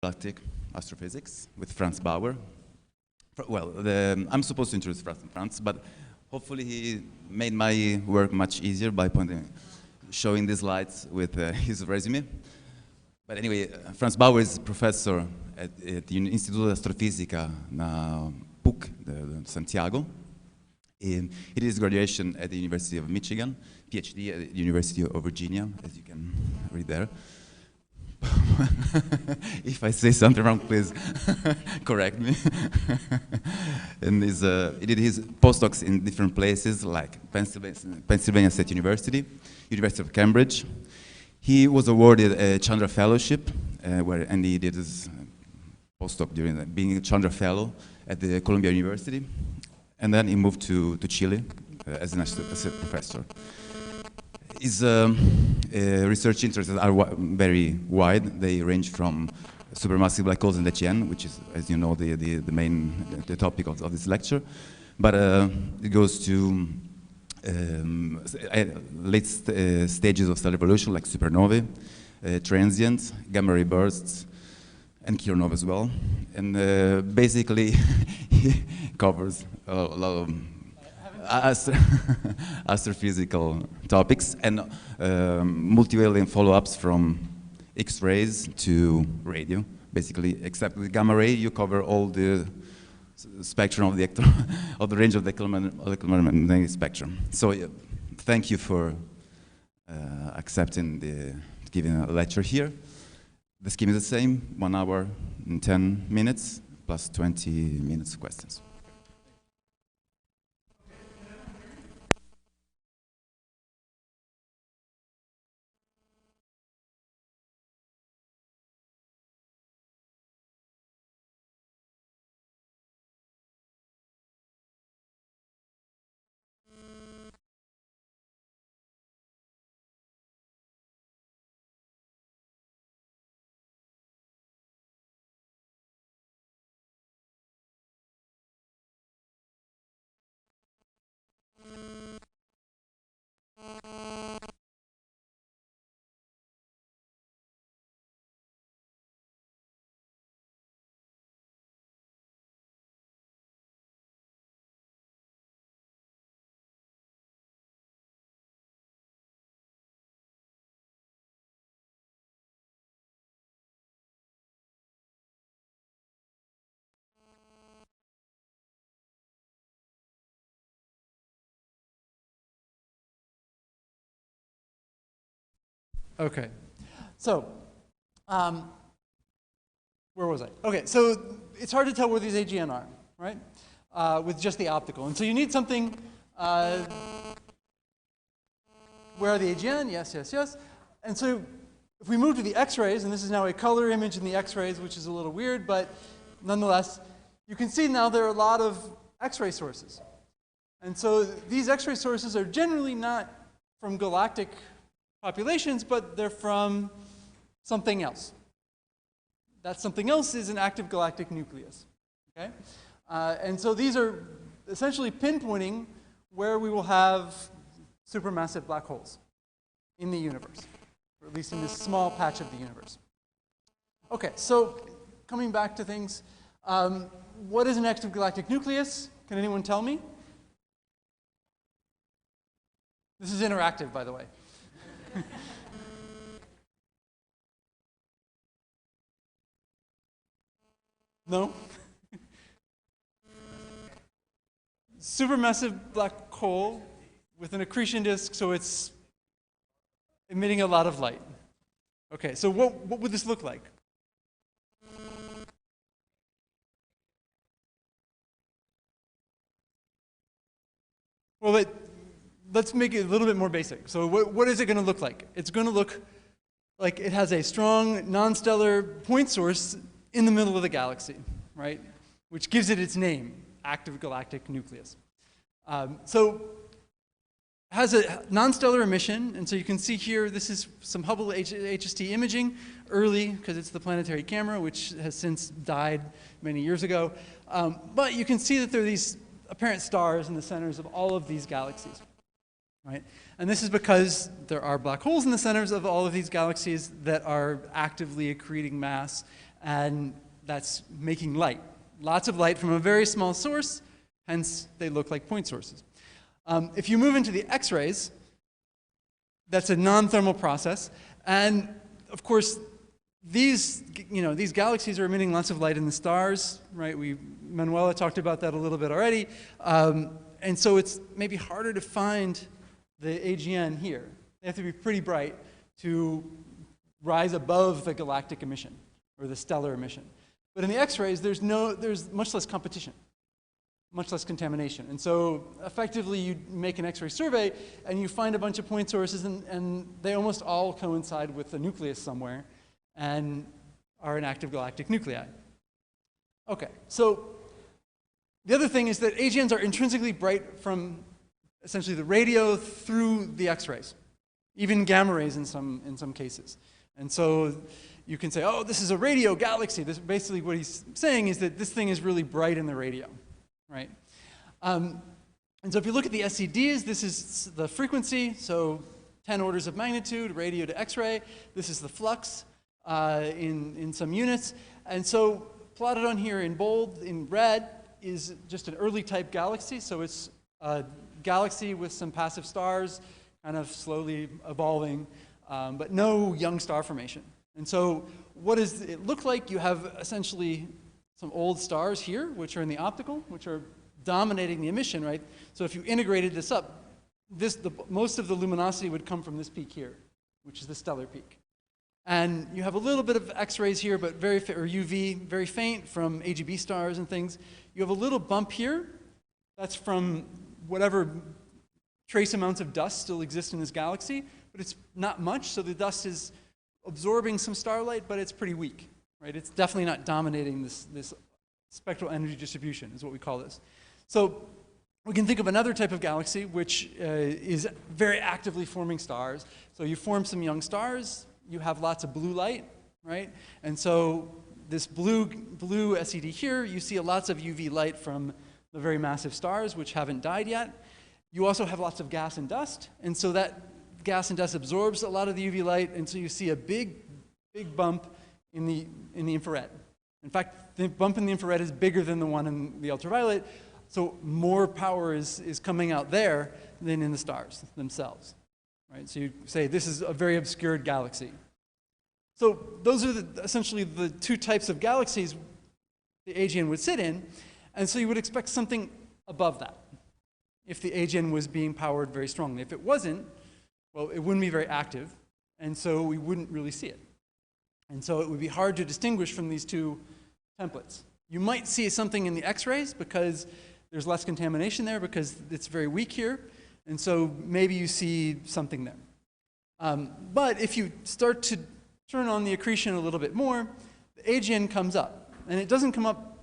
Galactic Astrophysics with Franz Bauer. Well, I'm supposed to introduce Franz, but hopefully he made my work much easier by showing these slides with his resume. But anyway, Franz Bauer is professor at the Instituto de Astrofísica na PUC de Santiago. He did his graduation at the University of Michigan, PhD at the University of Virginia, as you can read there. If I say something wrong, please correct me. And he did his postdocs in different places, like Pennsylvania State University, University of Cambridge. He was awarded a Chandra Fellowship, and he did his postdoc during that, being a Chandra Fellow at the Columbia University. And then he moved to Chile as a professor. His research interests are very wide. They range from supermassive black holes and HN, which is, as you know, the main topic of this lecture. But it goes to late stages of stellar evolution, like supernovae, transients, gamma ray bursts, and Kirov as well. And basically, he covers a lot of astrophysical topics and multivariate follow-ups from X-rays to radio, basically. Except with gamma ray, you cover all the spectrum of the of the range of the electromagnetic spectrum. So thank you for accepting giving a lecture here. The scheme is the same: 1 hour and 10 minutes plus 20 minutes questions. Okay, so where was I? Okay, so it's hard to tell where these AGN are, right? With just the optical. And so you need something, where are the AGN? Yes, yes, yes. And so if we move to the X-rays, and this is now a color image in the X-rays, which is a little weird, but nonetheless, you can see now there are a lot of X-ray sources. And so these X-ray sources are generally not from galactic populations, but they're from something else. That something else is an active galactic nucleus. Okay? And so these are essentially pinpointing where we will have supermassive black holes in the universe, or at least in this small patch of the universe. Okay, so coming back to things, what is an active galactic nucleus? Can anyone tell me? This is interactive, by the way. No? Supermassive black hole with an accretion disk, so it's emitting a lot of light. Okay, so what would this look like? Well, let's make it a little bit more basic. So what is it going to look like? It's going to look like it has a strong non-stellar point source in the middle of the galaxy, right? Which gives it its name, active galactic nucleus. So it has a non-stellar emission, and so you can see here, this is some Hubble HST imaging, early, because it's the planetary camera, which has since died many years ago. But you can see that there are these apparent stars in the centers of all of these galaxies. Right? And this is because there are black holes in the centers of all of these galaxies that are actively accreting mass And that's making light. Lots of light from a very small source, hence they look like point sources. If you move into the X-rays, that's a non-thermal process. And of course, these galaxies are emitting lots of light in the stars, right? Manuela talked about that a little bit already. And so it's maybe harder to find the AGN here. They have to be pretty bright to rise above the galactic emission or the stellar emission. But in the X-rays, there's much less competition, much less contamination. And so effectively, you make an X-ray survey, and you find a bunch of point sources, and they almost all coincide with the nucleus somewhere and are in active galactic nuclei. OK, so the other thing is that AGNs are intrinsically bright from essentially the radio through the X-rays, even gamma rays in some cases. And so you can say, oh, this is a radio galaxy. This basically what he's saying is that this thing is really bright in the radio, right? And so if you look at the SEDs, this is the frequency, so 10 orders of magnitude, radio to X-ray. This is the flux in some units. And so plotted on here in bold, in red, is just an early type galaxy. So it's a galaxy with some passive stars, kind of slowly evolving, but no young star formation. And so what does it look like? You have essentially some old stars here, which are in the optical, which are dominating the emission, right? So if you integrated this up, most of the luminosity would come from this peak here, which is the stellar peak. And you have a little bit of X-rays here, but or UV, very faint from AGB stars and things. You have a little bump here. That's from whatever trace amounts of dust still exist in this galaxy, but it's not much, so the dust is absorbing some starlight, but it's pretty weak, right? It's definitely not dominating this spectral energy distribution, is what we call this. So we can think of another type of galaxy, which is very actively forming stars. So you form some young stars, you have lots of blue light, right? And so this blue SED here, you see lots of UV light from the very massive stars, which haven't died yet. You also have lots of gas and dust, and so that gas and dust absorbs a lot of the UV light, and so you see a big bump in the infrared. In fact, the bump in the infrared is bigger than the one in the ultraviolet, so more power is coming out there than in the stars themselves. Right? So you say this is a very obscured galaxy. So those are essentially the two types of galaxies the AGN would sit in, and so you would expect something above that if the AGN was being powered very strongly. If it wasn't, well, it wouldn't be very active, and so we wouldn't really see it. And so it would be hard to distinguish from these two templates. You might see something in the X-rays because there's less contamination there because it's very weak here, and so maybe you see something there. But if you start to turn on the accretion a little bit more, the AGN comes up, and it doesn't come up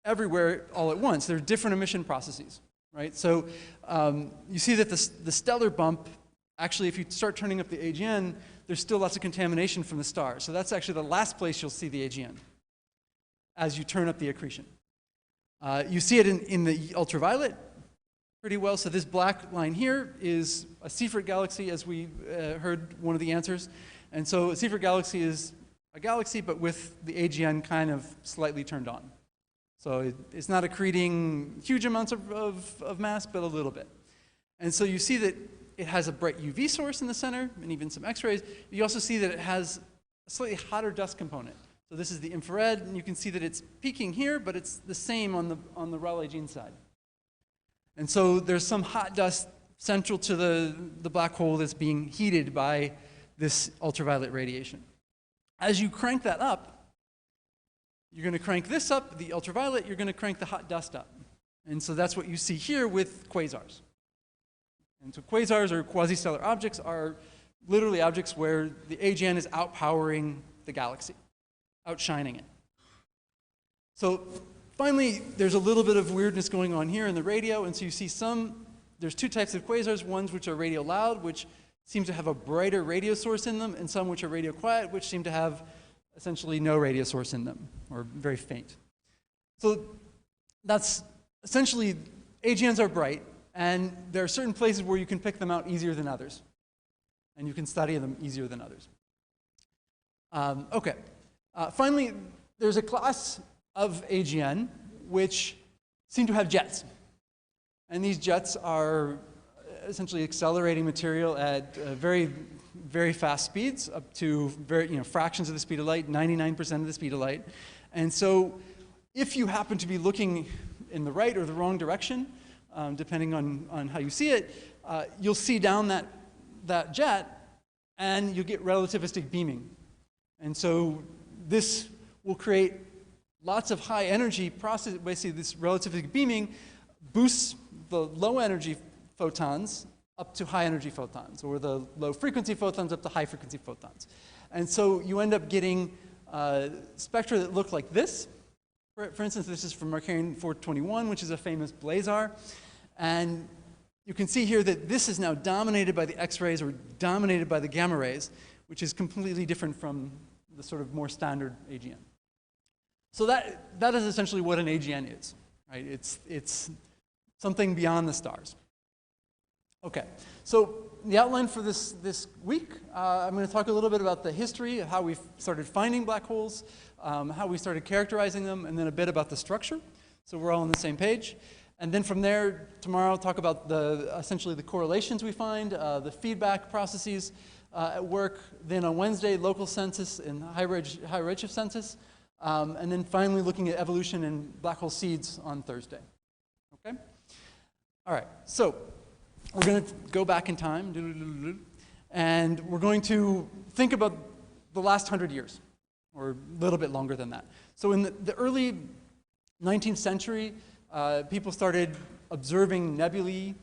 everywhere all at once. There are different emission processes, right? So you see that the stellar bump, actually, if you start turning up the AGN, there's still lots of contamination from the stars. So that's actually the last place you'll see the AGN as you turn up the accretion. You see it in the ultraviolet pretty well. So this black line here is a Seyfert galaxy, as we heard one of the answers. And so a Seyfert galaxy is a galaxy, but with the AGN kind of slightly turned on. So it's not accreting huge amounts of mass, but a little bit. And so you see that it has a bright UV source in the center, and even some X-rays. You also see that it has a slightly hotter dust component. So this is the infrared, and you can see that it's peaking here, but it's the same on the Raleigh gene side. And so there's some hot dust central to the black hole that's being heated by this ultraviolet radiation. As you crank that up, you're going to crank this up, the ultraviolet, you're going to crank the hot dust up. And so that's what you see here with quasars. And so quasars, or quasi-stellar objects, are literally objects where the AGN is outpowering the galaxy, outshining it. So finally, there's a little bit of weirdness going on here in the radio, and so you see there's two types of quasars, ones which are radio loud, which seem to have a brighter radio source in them, and some which are radio quiet, which seem to have essentially no radio source in them, or very faint. So that's essentially, AGNs are bright, and there are certain places where you can pick them out easier than others, and you can study them easier than others. Okay. Finally, there's a class of AGN which seem to have jets. And these jets are essentially accelerating material at very, very fast speeds, up to fractions of the speed of light, 99% of the speed of light. And so if you happen to be looking in the right or the wrong direction, depending on how you see it, you'll see down that jet, and you'll get relativistic beaming. And so this will create lots of high energy process. Basically, this relativistic beaming boosts the low energy photons up to high energy photons, or the low frequency photons up to high frequency photons. And so you end up getting spectra that look like this. For instance, this is from Markarian 421, which is a famous blazar. And you can see here that this is now dominated by the X-rays or dominated by the gamma rays, which is completely different from the sort of more standard AGN. So that is essentially what an AGN is, right? It's something beyond the stars. Okay, so the outline for this week, I'm going to talk a little bit about the history of how we started finding black holes, how we started characterizing them, and then a bit about the structure, so we're all on the same page. And then from there, tomorrow, I'll talk about essentially the correlations we find, the feedback processes at work. Then on Wednesday, local census and high redshift census. And then finally looking at evolution and black hole seeds on Thursday. Okay? All right, so we're going to go back in time, and we're going to think about the last 100 years, or a little bit longer than that. So in the early 19th century, people started observing nebulae,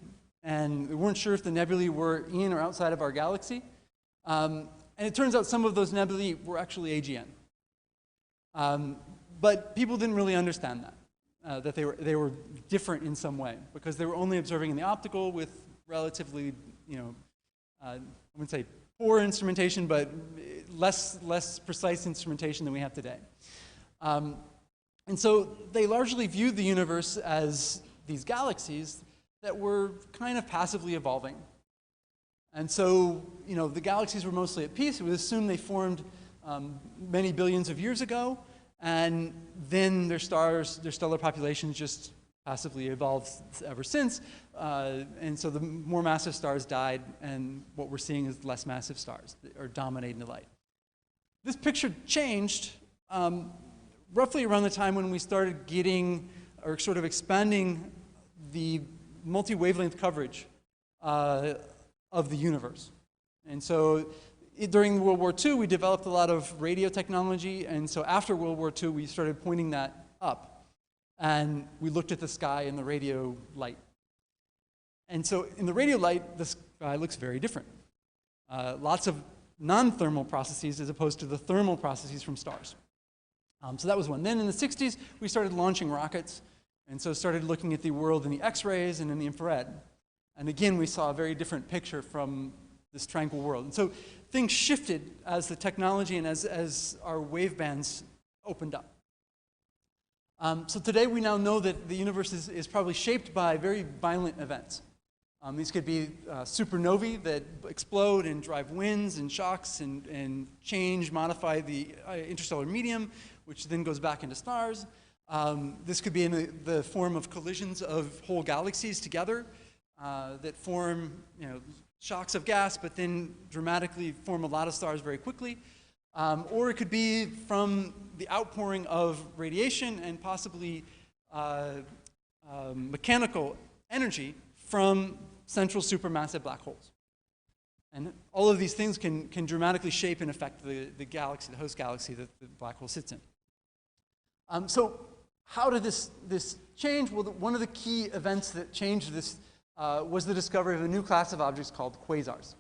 and we weren't sure if the nebulae were in or outside of our galaxy. And it turns out some of those nebulae were actually AGN. But people didn't really understand that they were different in some way, because they were only observing in the optical with relatively, I wouldn't say poor instrumentation, but less precise instrumentation than we have today. And so they largely viewed the universe as these galaxies that were kind of passively evolving. And so, the galaxies were mostly at peace. It was assumed they formed many billions of years ago, and then their stellar populations just passively evolved ever since. And so the more massive stars died, and what we're seeing is less massive stars that are dominating the light. This picture changed roughly around the time when we started getting, or sort of expanding, the multi-wavelength coverage of the universe. And so during World War II, we developed a lot of radio technology, and so after World War II, we started pointing that up. And we looked at the sky in the radio light. And so in the radio light, the sky looks very different. Lots of non-thermal processes as opposed to the thermal processes from stars. So that was one. Then in the 60s, we started launching rockets, and so started looking at the world in the X-rays and in the infrared. And again, we saw a very different picture from this tranquil world. And so things shifted as the technology and as our wave bands opened up. So today we now know that the universe is probably shaped by very violent events. These could be supernovae that explode and drive winds and shocks and modify the interstellar medium, which then goes back into stars. This could be in the form of collisions of whole galaxies together that form shocks of gas, but then dramatically form a lot of stars very quickly. Or it could be from the outpouring of radiation and possibly mechanical energy from central supermassive black holes. And all of these things can dramatically shape and affect the galaxy, the host galaxy that the black hole sits in. So how did this change? Well, one of the key events that changed this was the discovery of a new class of objects called quasars,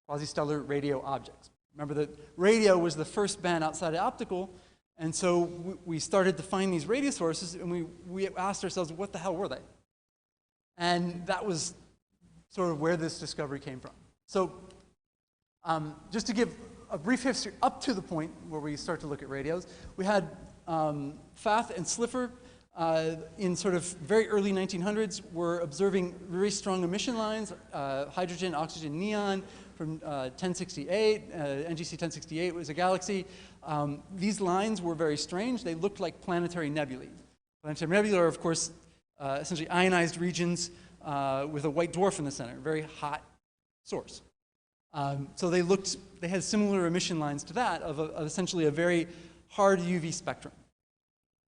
quasi-stellar radio objects. Remember that radio was the first band outside of optical, and so we started to find these radio sources, and we asked ourselves, what the hell were they? And that was sort of where this discovery came from. So just to give a brief history up to the point where we start to look at radios, we had Fath and Slipher in sort of very early 1900s were observing very strong emission lines, hydrogen, oxygen, neon, from 1068. NGC 1068 was a galaxy. These lines were very strange. They looked like planetary nebulae. Planetary nebulae are, of course, essentially ionized regions with a white dwarf in the center, a very hot source. So they had similar emission lines to that of essentially a very hard UV spectrum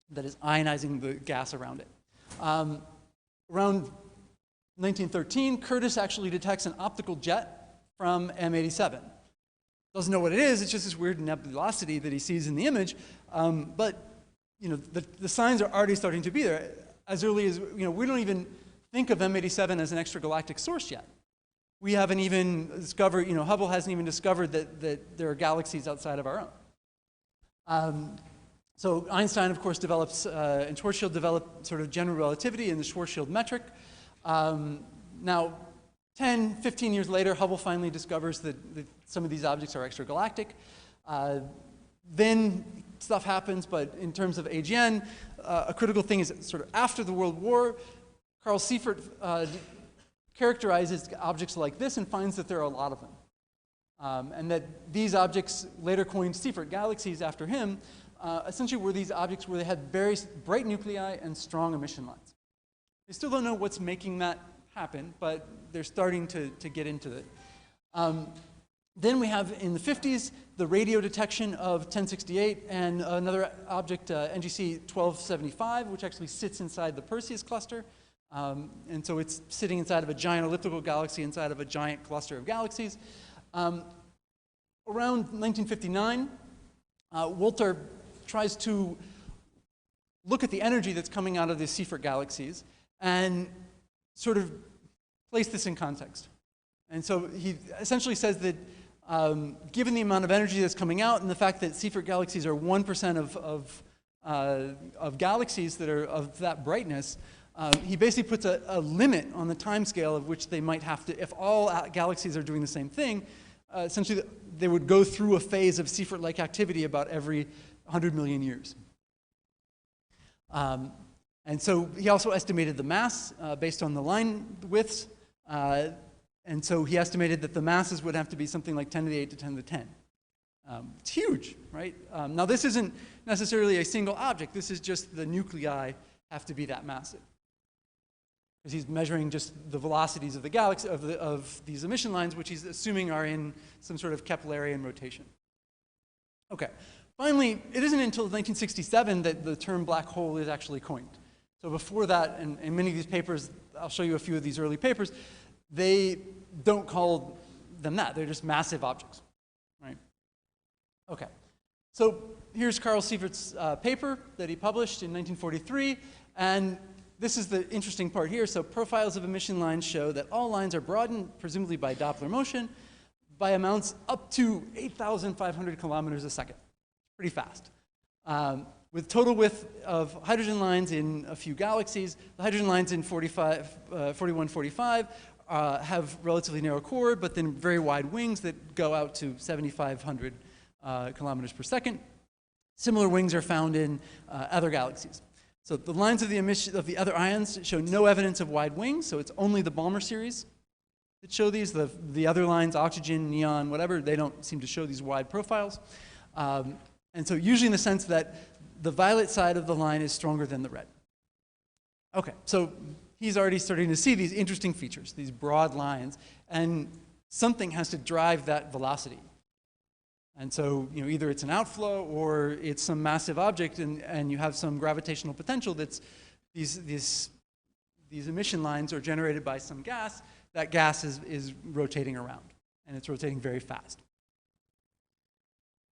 that is ionizing the gas around it. Around 1913, Curtis actually detects an optical jet from M87. Doesn't know what it is, it's just this weird nebulosity that he sees in the image, but the signs are already starting to be there. As early as, we don't even think of M87 as an extragalactic source yet. We haven't even discovered, Hubble hasn't even discovered that there are galaxies outside of our own. So Einstein, of course, develops, and Schwarzschild developed sort of general relativity in the Schwarzschild metric. Now, 10, 15 years later, Hubble finally discovers that some of these objects are extragalactic. Then stuff happens, but in terms of AGN, a critical thing is sort of after the World War, Carl Seifert characterizes objects like this and finds that there are a lot of them. And that these objects, later coined Seifert galaxies after him, essentially were these objects where they had very bright nuclei and strong emission lines. They still don't know what's making that happen, but they're starting to get into it. Then we have, in the 50s, the radio detection of 1068 and another object, NGC 1275, which actually sits inside the Perseus cluster. And so it's sitting inside of a giant elliptical galaxy inside of a giant cluster of galaxies. Around 1959, Wolter tries to look at the energy that's coming out of the Seifert galaxies and sort of place this in context. And so he essentially says that given the amount of energy that's coming out and the fact that Seifert galaxies are 1% of galaxies that are of that brightness, he basically puts a limit on the time scale of which they might have to, if all galaxies are doing the same thing, essentially they would go through a phase of Seifert-like activity about every 100 million years. And so he also estimated the mass based on the line widths. And so he estimated that the masses would have to be something like 10 to the 8 to 10 to the 10. It's huge, right? Now this isn't necessarily a single object. This is just the nuclei have to be that massive. Because he's measuring just the velocities of the galaxy, of these emission lines, which he's assuming are in some sort of Keplerian rotation. Okay. Finally, it isn't until 1967 that the term black hole is actually coined. So before that, and in many of these papers, I'll show you a few of these early papers, they don't call them that. They're just massive objects, right? Okay. So here's Carl Seifert's paper that he published in 1943, and this is the interesting part here. So profiles of emission lines show that all lines are broadened, presumably by Doppler motion, by amounts up to 8,500 kilometers a second. Pretty fast. With total width of hydrogen lines in a few galaxies, the hydrogen lines in 4145 have relatively narrow core, but then very wide wings that go out to 7,500 kilometers per second. Similar wings are found in other galaxies. So the lines of the emission of the other ions show no evidence of wide wings, so it's only the Balmer series that show these. The other lines, oxygen, neon, whatever, they don't seem to show these wide profiles. And so usually in the sense that the violet side of the line is stronger than the red. Okay, so he's already starting to see these interesting features, these broad lines, and something has to drive that velocity. And so, either it's an outflow or it's some massive object and you have some gravitational potential that's these emission lines are generated by some gas. That gas is rotating around, and it's rotating very fast.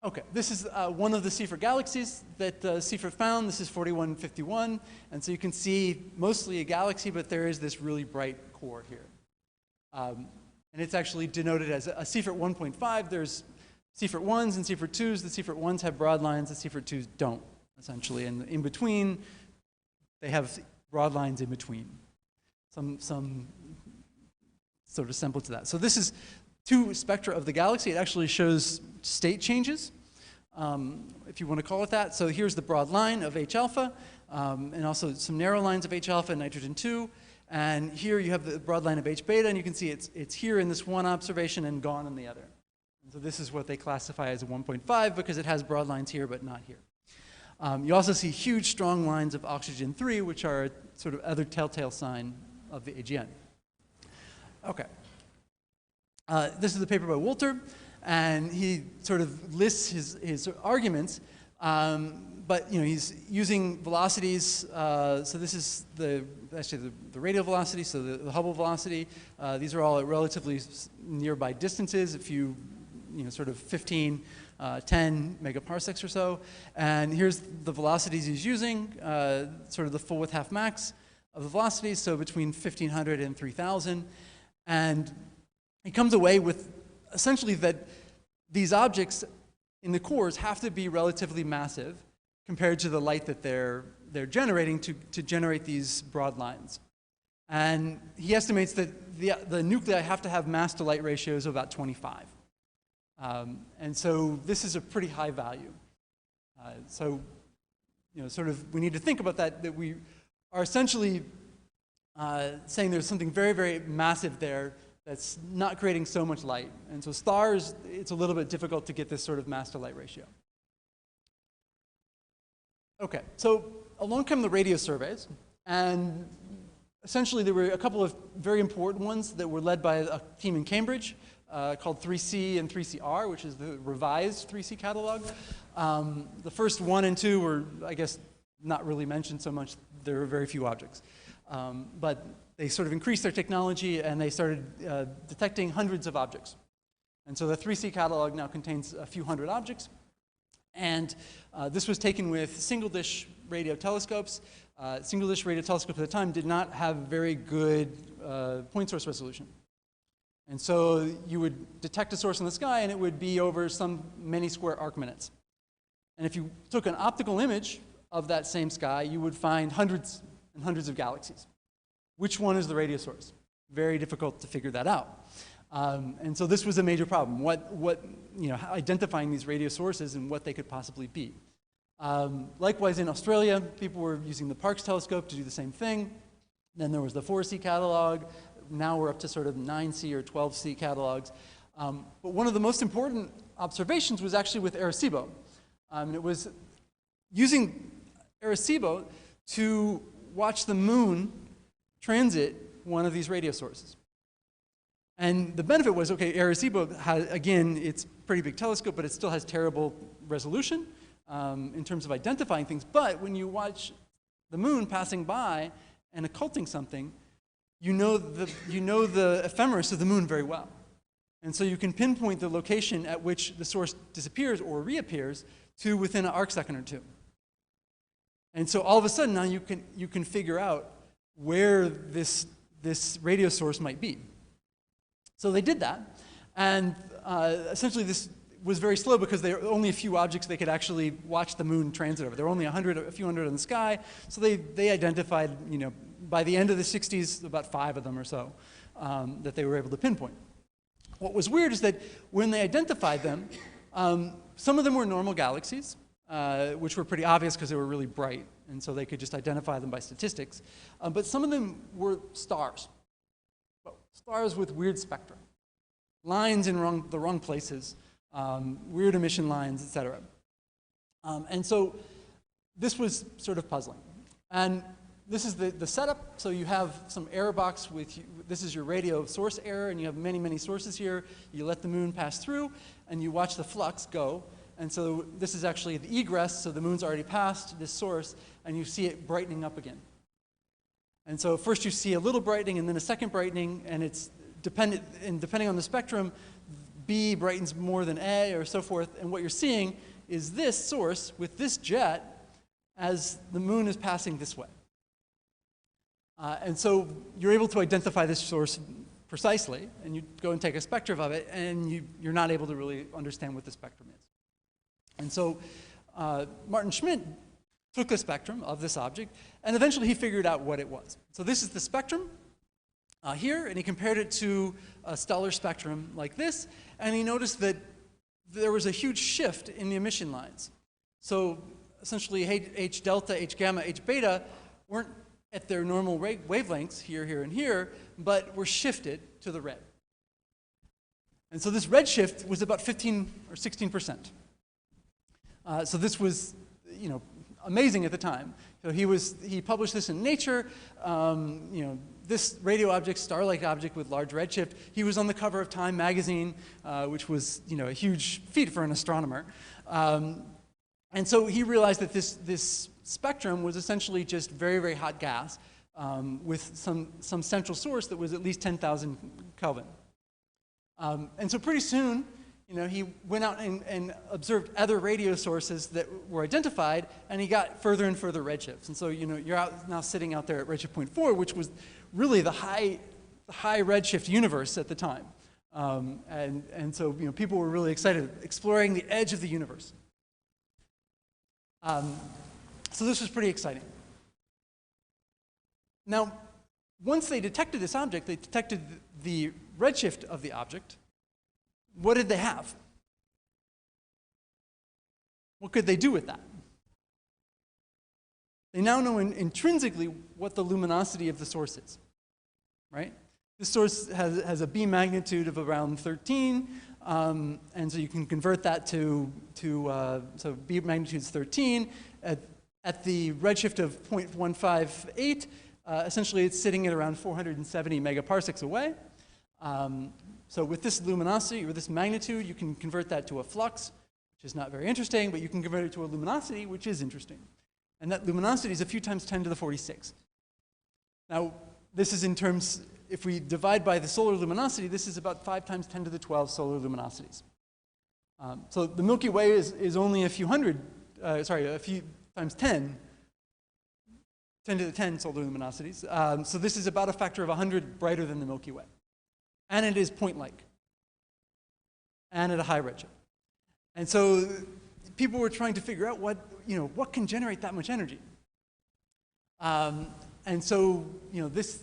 Okay, this is one of the Seifert galaxies that Seifert found. This is 4151, and so you can see mostly a galaxy, but there is this really bright core here. And it's actually denoted as a Seifert 1.5. There's Seifert 1s and Seifert 2s. The Seifert 1s have broad lines, the Seifert 2s don't, essentially. And in between, they have broad lines in between. Some sort of semblance to that. So this is two spectra of the galaxy. It actually shows state changes, if you want to call it that. So here's the broad line of H alpha, and also some narrow lines of H alpha and nitrogen 2. And here you have the broad line of H beta, and you can see it's here in this one observation and gone in the other. And so this is what they classify as a 1.5 because it has broad lines here but not here. You also see huge strong lines of oxygen 3, which are a sort of other telltale sign of the AGN. Okay. This is a paper by Wolter, and he sort of lists his arguments, but he's using velocities. So this is actually the radial velocity, so the Hubble velocity. These are all at relatively nearby distances, a few, sort of 15, 10 megaparsecs or so. And here's the velocities he's using, sort of the full width half max of the velocities, so between 1,500 and 3,000. And he comes away with essentially that these objects in the cores have to be relatively massive compared to the light that they're generating to generate these broad lines. And he estimates that the nuclei have to have mass to light ratios of about 25. And so this is a pretty high value. So sort of we need to think about that we are essentially saying there's something very, very massive there that's not creating so much light. And so stars, it's a little bit difficult to get this sort of mass to light ratio. Okay, so along come the radio surveys, and essentially there were a couple of very important ones that were led by a team in Cambridge called 3C and 3CR, which is the revised 3C catalog. The first 1 and 2 were, I guess, not really mentioned so much. There were very few objects. But they sort of increased their technology, and they started detecting hundreds of objects. And so the 3C catalog now contains a few hundred objects. And this was taken with single-dish radio telescopes. Single-dish radio telescopes at the time did not have very good point source resolution. And so you would detect a source in the sky, and it would be over some many square arc minutes. And if you took an optical image of that same sky, you would find hundreds and hundreds of galaxies. Which one is the radio source? Very difficult to figure that out. And so this was a major problem, identifying these radio sources and what they could possibly be. Likewise, in Australia, people were using the Parkes telescope to do the same thing. Then there was the 4C catalog. Now we're up to sort of 9C or 12C catalogs. But one of the most important observations was actually with Arecibo. And it was using Arecibo to watch the moon transit one of these radio sources. And the benefit was, okay, Arecibo has, again, it's a pretty big telescope, but it still has terrible resolution in terms of identifying things. But when you watch the moon passing by and occulting something, you know the ephemeris of the moon very well. And so you can pinpoint the location at which the source disappears or reappears to within an arc second or two. And so all of a sudden now you can figure out where this radio source might be. So they did that, and essentially this was very slow because there were only a few objects they could actually watch the moon transit over. There were only a few hundred in the sky, so they identified, by the end of the 60s, about 5 of them or so that they were able to pinpoint. What was weird is that when they identified them, some of them were normal galaxies, which were pretty obvious because they were really bright, and so they could just identify them by statistics. But some of them were stars. Stars with weird spectra, lines in the wrong places, weird emission lines, etc. And so this was sort of puzzling. And this is the setup. So you have some error box this is your radio source error, and you have many, many sources here. You let the moon pass through, and you watch the flux go. And so this is actually the egress, so the moon's already passed this source, and you see it brightening up again. And so first you see a little brightening and then a second brightening, and it's depending on the spectrum, B brightens more than A or so forth. And what you're seeing is this source with this jet as the moon is passing this way. And so you're able to identify this source precisely, and you go and take a spectrum of it, and you're not able to really understand what the spectrum is. And so Martin Schmidt took the spectrum of this object, and eventually he figured out what it was. So this is the spectrum here, and he compared it to a stellar spectrum like this, and he noticed that there was a huge shift in the emission lines. So essentially H delta, H gamma, H beta weren't at their normal wavelengths, here, here, and here, but were shifted to the red. And so this redshift was about 15 or 16%. So this was, amazing at the time. So he published this in Nature. This radio object, star-like object with large redshift. He was on the cover of Time magazine, which was, a huge feat for an astronomer. And so he realized that this spectrum was essentially just very, very hot gas with some central source that was at least 10,000 Kelvin. And so pretty soon, he went out and observed other radio sources that were identified, and he got further and further redshifts. And so, you're now sitting out there at redshift 0.4, which was really the high redshift universe at the time. And so, people were really excited, exploring the edge of the universe. So this was pretty exciting. Now, once they detected this object, they detected the redshift of the object. What did they have? What could they do with that? They now know intrinsically what the luminosity of the source is, right? This source has a beam magnitude of around 13, and so you can convert that to so beam magnitude is 13. At the redshift of 0.158, essentially it's sitting at around 470 megaparsecs away. So with this luminosity, or this magnitude, you can convert that to a flux, which is not very interesting, but you can convert it to a luminosity, which is interesting. And that luminosity is a few times 10 to the 46. Now, this is in terms, if we divide by the solar luminosity, this is about 5 times 10 to the 12 solar luminosities. So the Milky Way is only a few times 10 to the 10 solar luminosities. So this is about a factor of 100 brighter than the Milky Way. And it is point-like, and at a high redshift. And so people were trying to figure out what can generate that much energy. And so this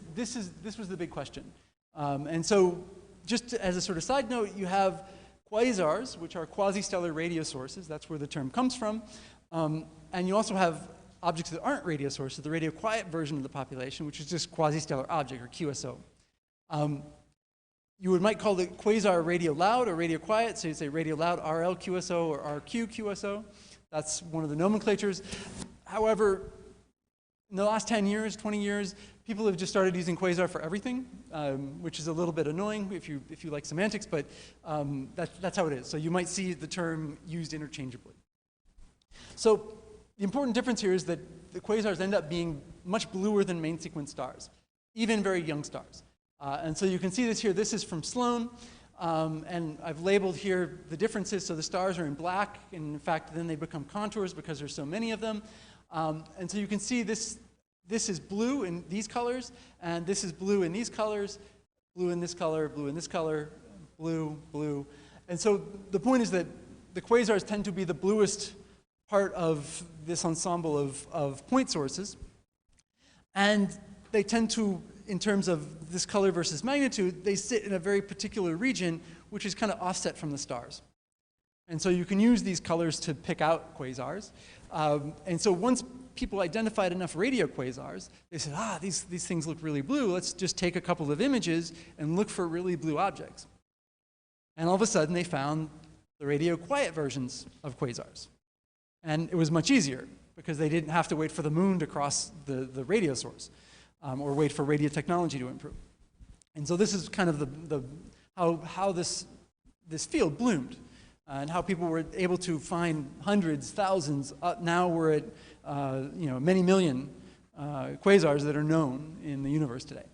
was the big question. And so just as a sort of side note, you have quasars, which are quasi-stellar radio sources. That's where the term comes from. And you also have objects that aren't radio sources, the radio quiet version of the population, which is just quasi-stellar object, or QSO. You might call the quasar radio loud or radio quiet, so you'd say radio loud RL QSO or RQ QSO. That's one of the nomenclatures. However, in the last 10 years, 20 years, people have just started using quasar for everything, which is a little bit annoying if you like semantics, but that's how it is. So you might see the term used interchangeably. So the important difference here is that the quasars end up being much bluer than main sequence stars, even very young stars. And so you can see this here. This is from Sloan. And I've labeled here the differences. So the stars are in black. And in fact, then they become contours because there's so many of them. And so you can see this is blue in these colors. And this is blue in these colors. Blue in this color, blue in this color, blue, blue. And so the point is that the quasars tend to be the bluest part of this ensemble of point sources. And they tend to, in terms of this color versus magnitude, they sit in a very particular region, which is kind of offset from the stars. And so you can use these colors to pick out quasars. And so once people identified enough radio quasars, they said, these things look really blue. Let's just take a couple of images and look for really blue objects. And all of a sudden, they found the radio quiet versions of quasars. And it was much easier, because they didn't have to wait for the moon to cross the radio source. Or wait for radio technology to improve. And so this is kind of how this field bloomed, and how people were able to find hundreds, thousands. Now we're at many million quasars that are known in the universe today.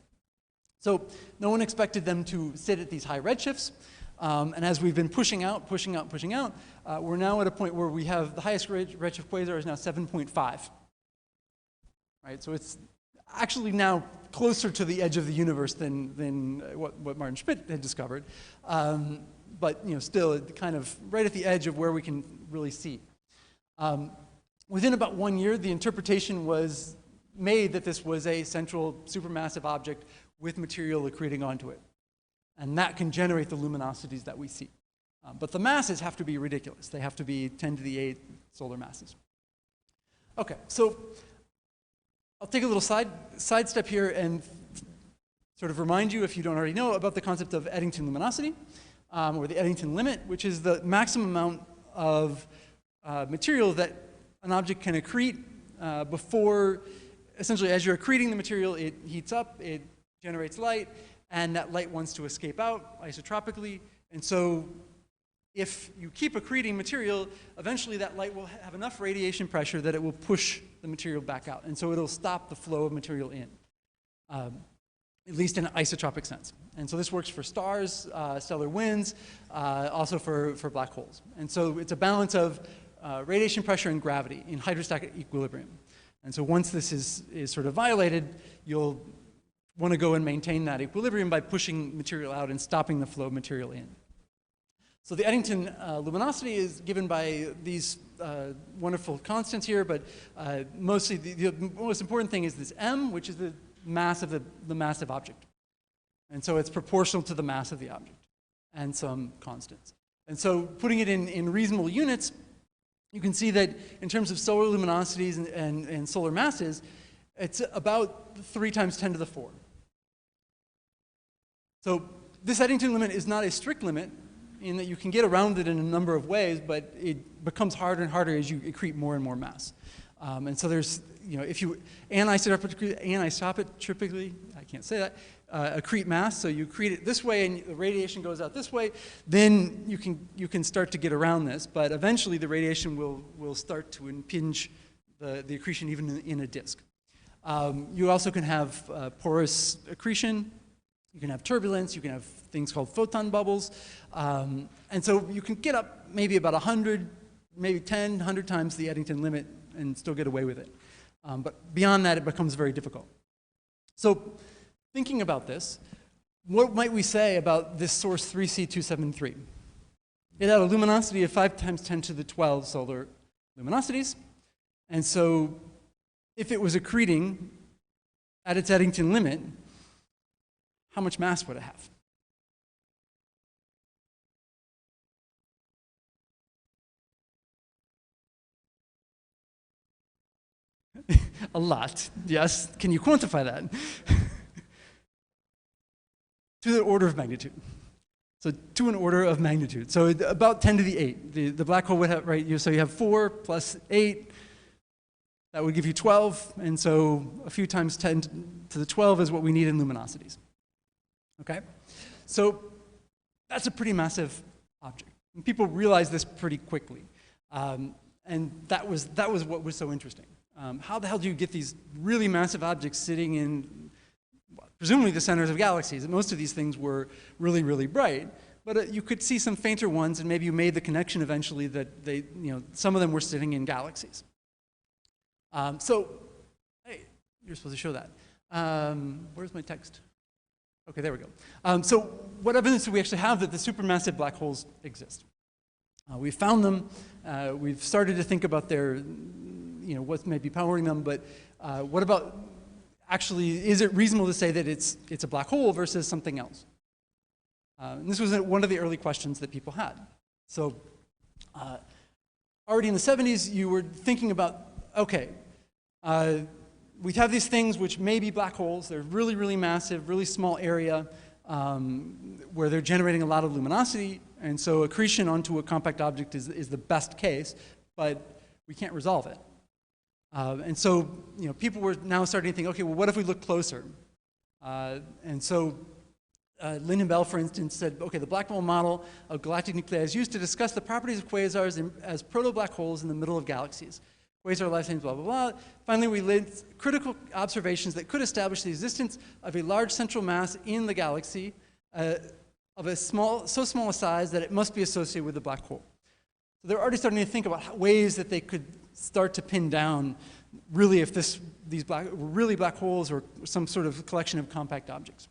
So no one expected them to sit at these high redshifts. And as we've been pushing out, we're now at a point where we have the highest redshift quasar is now 7.5. Right, so it's actually now closer to the edge of the universe than what Martin Schmidt had discovered, but still kind of right at the edge of where we can really see. Within about 1 year, the interpretation was made that this was a central supermassive object with material accreting onto it, and that can generate the luminosities that we see. But the masses have to be ridiculous. They have to be 10 to the 8 solar masses. Okay, so I'll take a little sidestep here and sort of remind you, if you don't already know, about the concept of Eddington luminosity, or the Eddington limit, which is the maximum amount of material that an object can accrete before, essentially, as you're accreting the material, it heats up, it generates light, and that light wants to escape out isotropically. And so if you keep accreting material, eventually that light will have enough radiation pressure that it will push the material back out. And so it'll stop the flow of material in, at least in an isotropic sense. And so this works for stars, stellar winds, also for black holes. And so it's a balance of radiation pressure and gravity in hydrostatic equilibrium. And so once this is sort of violated, you'll want to go and maintain that equilibrium by pushing material out and stopping the flow of material in. So the Eddington luminosity is given by these wonderful constants here, but mostly the most important thing is this m, which is the mass of the massive object. And so it's proportional to the mass of the object and some constants. And so putting it in reasonable units, you can see that in terms of solar luminosities and solar masses, it's about 3 times 10 to the 4. So this Eddington limit is not a strict limit in that you can get around it in a number of ways, but it becomes harder and harder as you accrete more and more mass. And so there's, if you anisotropically, I can't say that, accrete mass, so you accrete it this way and the radiation goes out this way, then you can start to get around this, but eventually the radiation will start to impinge the accretion even in a disk. You also can have porous accretion, you can have turbulence, you can have things called photon bubbles, and so you can get up maybe about 100, maybe 10, 100 times the Eddington limit and still get away with it. But beyond that, it becomes very difficult. So thinking about this, what might we say about this source 3C273? It had a luminosity of 5 times 10 to the 12 solar luminosities. And so if it was accreting at its Eddington limit, how much mass would it have? A lot, yes. Can you quantify that? To the order of magnitude. So to an order of magnitude. So about 10 to the 8. The black hole would have, right, so you have 4 plus 8. That would give you 12. And so a few times 10 to the 12 is what we need in luminosities. Okay? So that's a pretty massive object. And people realized this pretty quickly. And that was what was so interesting. How the hell do you get these really massive objects sitting in, well, presumably the centers of galaxies? And most of these things were really, really bright. But you could see some fainter ones, and maybe you made the connection eventually that some of them were sitting in galaxies. So, hey, you're supposed to show that. Where's my text? Okay, there we go. So what evidence do we actually have that the supermassive black holes exist? We've found them. We've started to think about their, what may be powering them, but what about actually, is it reasonable to say that it's a black hole versus something else? And this was one of the early questions that people had. So already in the 70s, you were thinking about, okay, we have these things which may be black holes. They're really, really massive, really small area where they're generating a lot of luminosity. And so accretion onto a compact object is the best case, but we can't resolve it. And so people were now starting to think, okay, well, what if we look closer? And so Lyndon Bell, for instance, said, okay, the black hole model of galactic nuclei is used to discuss the properties of quasars as proto-black holes in the middle of galaxies. Quasar lifetimes, blah, blah, blah. Finally, we laid critical observations that could establish the existence of a large central mass in the galaxy of a so small a size that it must be associated with a black hole. So they're already starting to think about ways that they could start to pin down really if these were really black holes or some sort of collection of compact objects.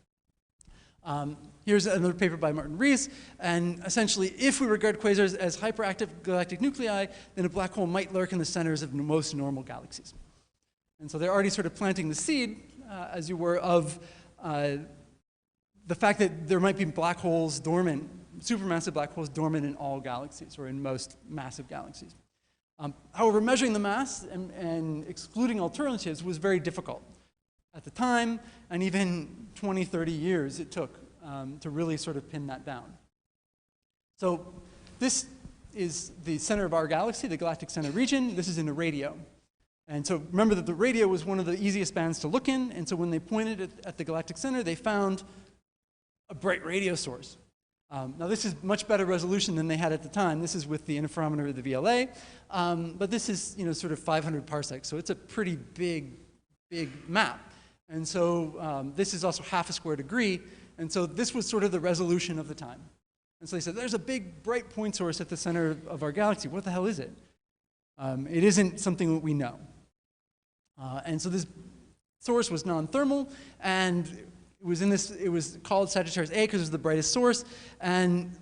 Here's another paper by Martin Rees, and essentially, if we regard quasars as hyperactive galactic nuclei, then a black hole might lurk in the centers of most normal galaxies. And so they're already sort of planting the seed, as you were, of the fact that there might be black holes dormant, supermassive black holes dormant in all galaxies, or in most massive galaxies. However, measuring the mass and excluding alternatives was very difficult at the time, and even 20, 30 years it took to really sort of pin that down. So this is the center of our galaxy, the galactic center region. This is in a radio. And so remember that the radio was one of the easiest bands to look in, and so when they pointed it at the galactic center, they found a bright radio source. Now this is much better resolution than they had at the time. This is with the interferometer of the VLA, but this is sort of 500 parsecs, so it's a pretty big map. And so this is also half a square degree, and so this was sort of the resolution of the time. And so they said, there's a big bright point source at the center of our galaxy. What the hell is it? It isn't something that we know. And so this source was non-thermal, and it was called Sagittarius A because it was the brightest source. And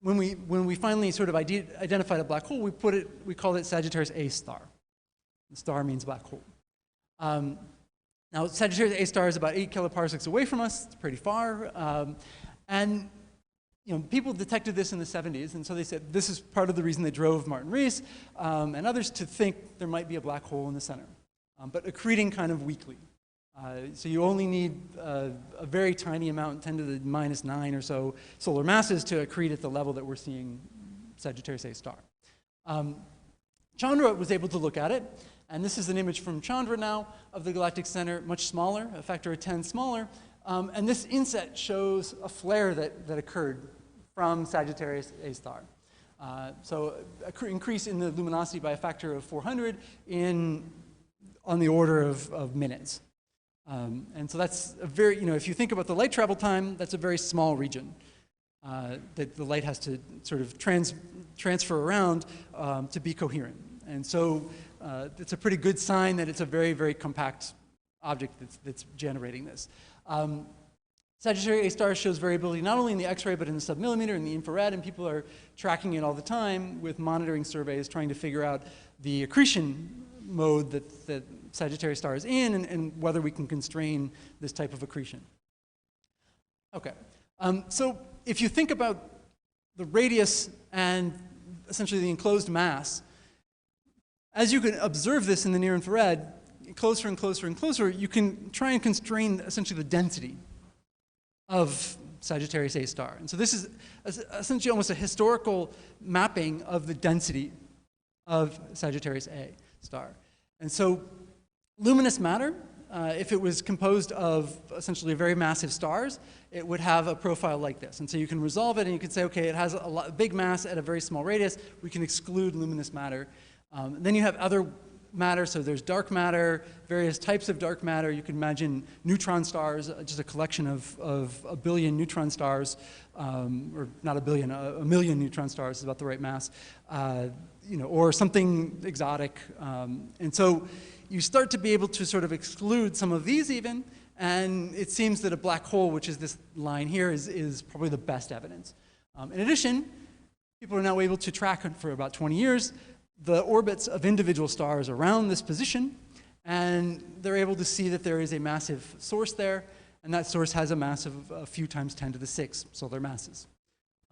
when we finally sort of identified a black hole, we called it Sagittarius A star. The star means black hole. Now Sagittarius A star is about 8 kiloparsecs away from us. It's pretty far. And people detected this in the 70s, and so they said this is part of the reason they drove Martin Rees and others to think there might be a black hole in the center, but accreting kind of weakly. So you only need a very tiny amount, 10 to the minus 9 or so solar masses to accrete at the level that we're seeing Sagittarius A star. Chandra was able to look at it, and this is an image from Chandra now of the galactic center, much smaller, a factor of 10 smaller. And this inset shows a flare that occurred from Sagittarius A star. So an increase in the luminosity by a factor of 400 on the order of minutes. And so that's a very, if you think about the light travel time, that's a very small region that the light has to sort of transfer around to be coherent. And so it's a pretty good sign that it's a very, very compact object that's generating this. Sagittarius A star shows variability not only in the X-ray, but in the submillimeter and the infrared, and people are tracking it all the time with monitoring surveys, trying to figure out the accretion mode that Sagittarius star is in, and whether we can constrain this type of accretion. Okay, so if you think about the radius and essentially the enclosed mass, as you can observe this in the near infrared, closer and closer and closer, you can try and constrain essentially the density of Sagittarius A star. And so this is essentially almost a historical mapping of the density of Sagittarius A star. And so luminous matter, if it was composed of essentially very massive stars, it would have a profile like this. And so you can resolve it and you can say, okay, it has a big mass at a very small radius. We can exclude luminous matter. Then you have other matter, so there's dark matter, various types of dark matter. You can imagine neutron stars, just a collection of a billion neutron stars, or not a billion, a million neutron stars is about the right mass, or something exotic. And so you start to be able to sort of exclude some of these even, and it seems that a black hole, which is this line here, is probably the best evidence. In addition, people are now able to track for about 20 years the orbits of individual stars around this position, and they're able to see that there is a massive source there, and that source has a mass of a few times 10 to the 6 solar masses.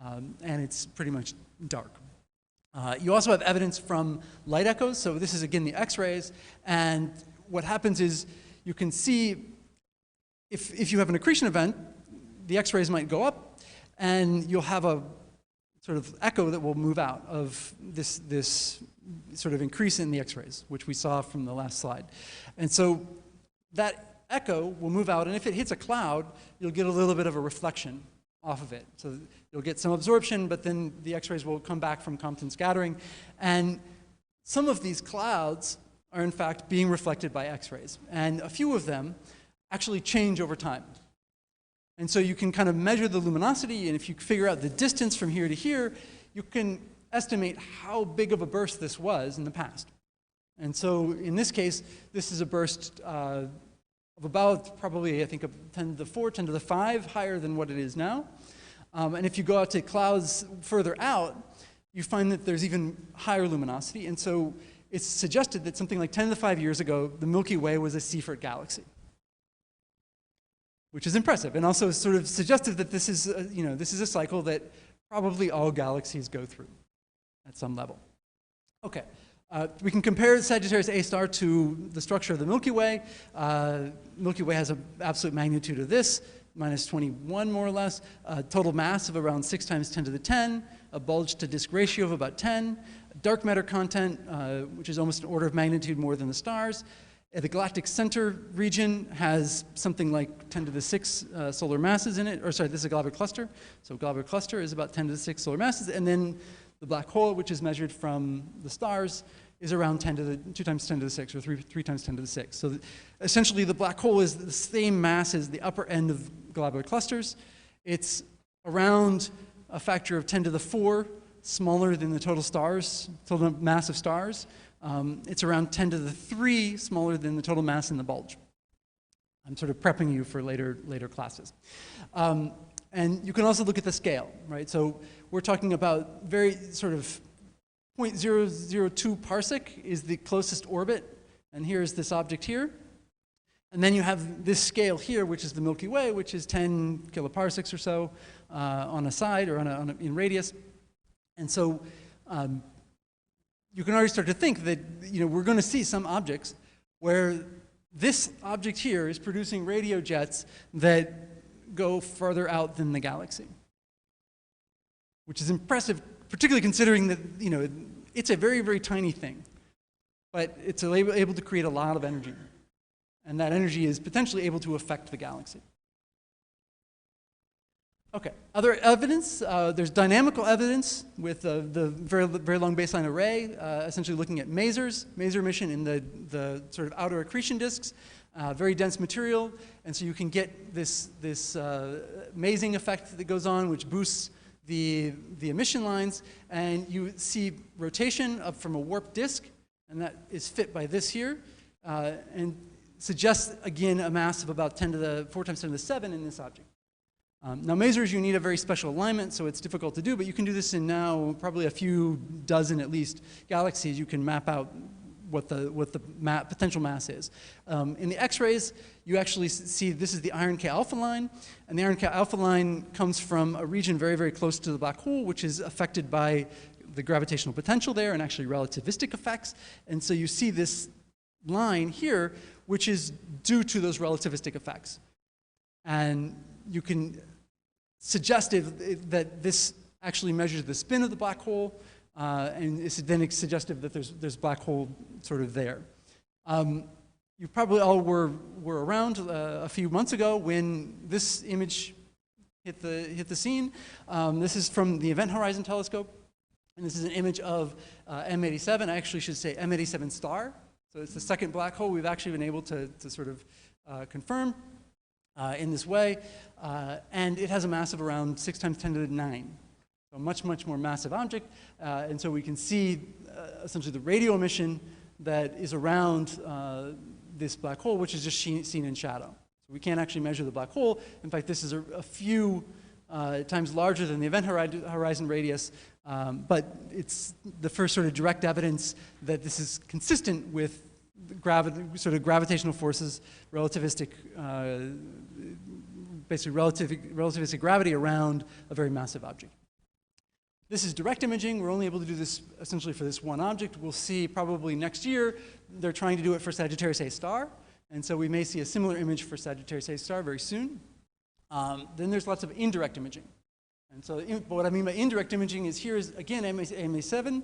And it's pretty much dark. You also have evidence from light echoes, so this is again the X-rays, and what happens is you can see if you have an accretion event, the X-rays might go up, and you'll have a sort of echo that will move out of this sort of increase in the X-rays, which we saw from the last slide. And so that echo will move out, and if it hits a cloud, you'll get a little bit of a reflection off of it. So you'll get some absorption, but then the X-rays will come back from Compton scattering. And some of these clouds are in fact being reflected by X-rays, and a few of them actually change over time. And so you can kind of measure the luminosity, and if you figure out the distance from here to here, you can estimate how big of a burst this was in the past. And so in this case, this is a burst of about probably, I think, 10 to the 4, 10 to the 5, higher than what it is now. And if you go out to clouds further out, you find that there's even higher luminosity. And so it's suggested that something like 10 to the 5 years ago, the Milky Way was a Seyfert galaxy, which is impressive, and also sort of suggestive that this is a cycle that probably all galaxies go through at some level. Okay, We can compare Sagittarius A star to the structure of the Milky Way. Milky Way has an absolute magnitude of this, minus 21 more or less, a total mass of around 6 times 10 to the 10, a bulge to disk ratio of about 10, dark matter content, which is almost an order of magnitude more than the stars. The galactic center region has something like 10 to the 6 solar masses in it, or sorry, this is a globular cluster. So globular cluster is about 10 to the 6 solar masses, and then the black hole, which is measured from the stars, is around 10 to the 2 times 10 to the 6, or 3 times 10 to the 6. So essentially, the black hole is the same mass as the upper end of globular clusters. It's around a factor of 10 to the 4 smaller than the total mass of stars. It's around 10 to the 3 smaller than the total mass in the bulge. I'm sort of prepping you for later classes. And you can also look at the scale, right? So we're talking about very sort of 0.002 parsec is the closest orbit, and here's this object here. And then you have this scale here, which is the Milky Way, which is 10 kiloparsecs or so on a side or in radius. And so you can already start to think that we're going to see some objects where this object here is producing radio jets that go further out than the galaxy, which is impressive, particularly considering that it's a very, very tiny thing, but it's able to create a lot of energy, and that energy is potentially able to affect the galaxy. Okay, other evidence, there's dynamical evidence with the very, very long baseline array, essentially looking at masers, maser emission in the sort of outer accretion disks, very dense material, and so you can get this mazing effect that goes on, which boosts the emission lines, and you see rotation up from a warped disk, and that is fit by this here, and suggests, again, a mass of about 4 times 10 to the 7 in this object. Now, masers, you need a very special alignment, so it's difficult to do, but you can do this in now probably a few dozen, at least, galaxies. You can map out what the potential mass is. In the X-rays, you actually see this is the iron K alpha line, and the iron K alpha line comes from a region very, very close to the black hole, which is affected by the gravitational potential there and actually relativistic effects. And so you see this line here, which is due to those relativistic effects. And you can suggest that this actually measures the spin of the black hole, and then it's suggestive that there's black hole sort of there. You probably all were around a few months ago when this image hit the scene. This is from the Event Horizon Telescope, and this is an image of M87. I actually should say M87 star. So it's the second black hole we've actually been able to sort of confirm in this way, and it has a mass of around 6 times 10 to the 9. So a much, much more massive object, and so we can see essentially the radio emission that is around this black hole, which is just seen in shadow. So we can't actually measure the black hole. In fact, this is a few times larger than the event horizon radius, but it's the first sort of direct evidence that this is consistent with sort of gravitational forces, relativistic, basically relativistic gravity around a very massive object. This is direct imaging. We're only able to do this essentially for this one object. We'll see probably next year. They're trying to do it for Sagittarius A star, and so we may see a similar image for Sagittarius A star very soon. Then there's lots of indirect imaging. And so what I mean by indirect imaging is here is, again, MA7,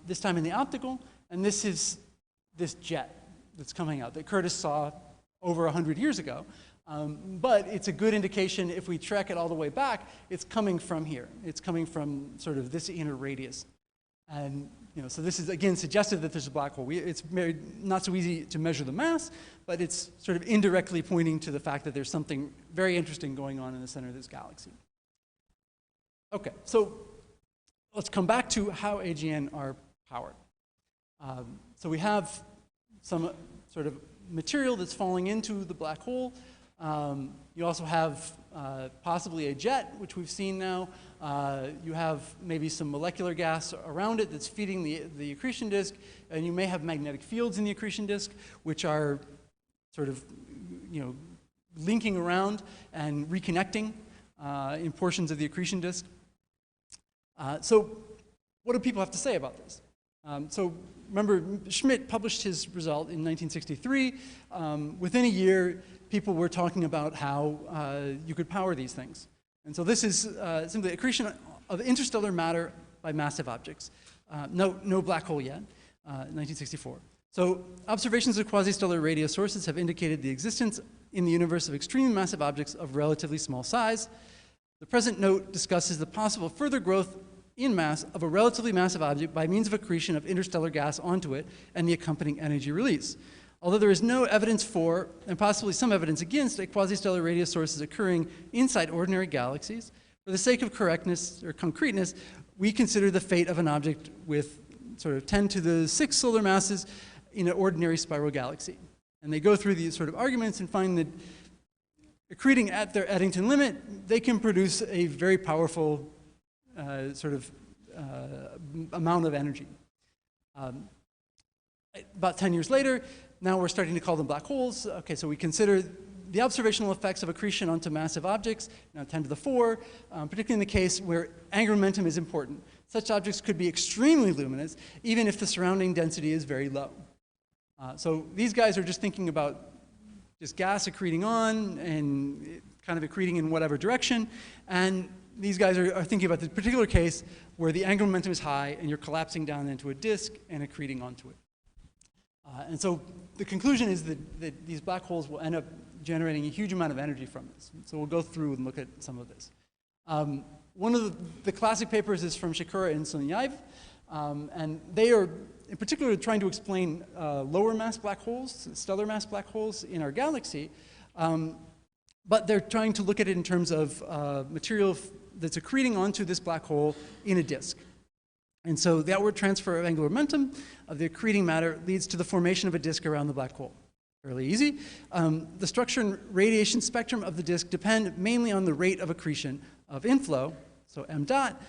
this time in the optical, and this is this jet that's coming out that Curtis saw over 100 years ago. But it's a good indication if we track it all the way back, it's coming from here. It's coming from sort of this inner radius. And so this is, again, suggestive that there's a black hole. It's not so easy to measure the mass, but it's sort of indirectly pointing to the fact that there's something very interesting going on in the center of this galaxy. Okay, so let's come back to how AGN are powered. So we have some sort of material that's falling into the black hole. You also have possibly a jet, which we've seen now. You have maybe some molecular gas around it that's feeding the accretion disk, and you may have magnetic fields in the accretion disk, which are sort of linking around and reconnecting in portions of the accretion disk. So what do people have to say about this? So remember, Schmidt published his result in 1963. Within a year, people were talking about how you could power these things. And so this is simply accretion of interstellar matter by massive objects. No black hole yet, 1964. So observations of quasi-stellar radio sources have indicated the existence in the universe of extremely massive objects of relatively small size. The present note discusses the possible further growth in mass of a relatively massive object by means of accretion of interstellar gas onto it and the accompanying energy release. Although there is no evidence for, and possibly some evidence against, a quasi-stellar radio sources occurring inside ordinary galaxies, for the sake of correctness or concreteness, we consider the fate of an object with sort of 10 to the 6 solar masses in an ordinary spiral galaxy. And they go through these sort of arguments and find that accreting at their Eddington limit, they can produce a very powerful amount of energy. About 10 years later, now we're starting to call them black holes. Okay, so we consider the observational effects of accretion onto massive objects, now 10 to the 4, particularly in the case where angular momentum is important. Such objects could be extremely luminous, even if the surrounding density is very low. So these guys are just thinking about just gas accreting on and kind of accreting in whatever direction. And these guys are thinking about the particular case where the angular momentum is high and you're collapsing down into a disk and accreting onto it. And so the conclusion is that these black holes will end up generating a huge amount of energy from this. So we'll go through and look at some of this. One of the classic papers is from Shikura and Sunyaev, and they are in particular trying to explain lower mass black holes, stellar mass black holes in our galaxy, but they're trying to look at it in terms of material that's accreting onto this black hole in a disk. And so the outward transfer of angular momentum of the accreting matter leads to the formation of a disk around the black hole. Fairly easy. The structure and radiation spectrum of the disk depend mainly on the rate of accretion of inflow, so m dot,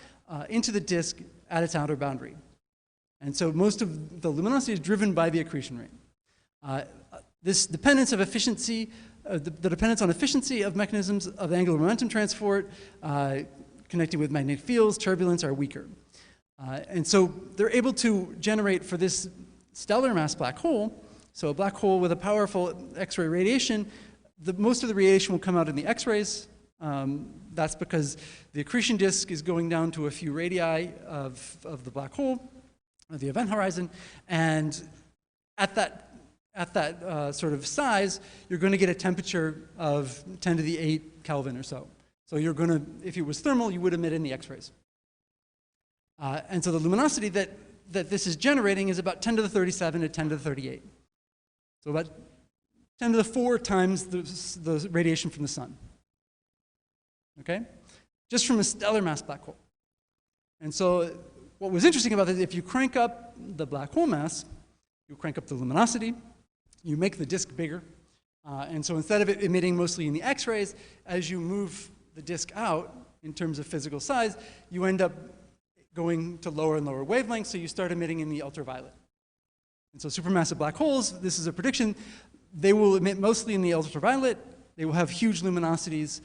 into the disk at its outer boundary. And so most of the luminosity is driven by the accretion rate. This dependence of efficiency, the dependence on efficiency of mechanisms of angular momentum transport connected with magnetic fields, turbulence, are weaker. And so they're able to generate for this stellar mass black hole, so a black hole with a powerful X-ray radiation, most of the radiation will come out in the X-rays. That's because the accretion disk is going down to a few radii of the black hole, of the event horizon, and at that sort of size, you're going to get a temperature of 10 to the 8 Kelvin or so. So you're going to, if it was thermal, you would emit in the X-rays. And so the luminosity that this is generating is about 10 to the 37 to 10 to the 38. So about 10 to the 4 times the radiation from the sun. Okay? Just from a stellar mass black hole. And so what was interesting about this, if you crank up the black hole mass, you crank up the luminosity, you make the disk bigger. And so instead of it emitting mostly in the X-rays, as you move the disk out in terms of physical size, you end up going to lower and lower wavelengths, so you start emitting in the ultraviolet. And so supermassive black holes, this is a prediction, they will emit mostly in the ultraviolet. They will have huge luminosities.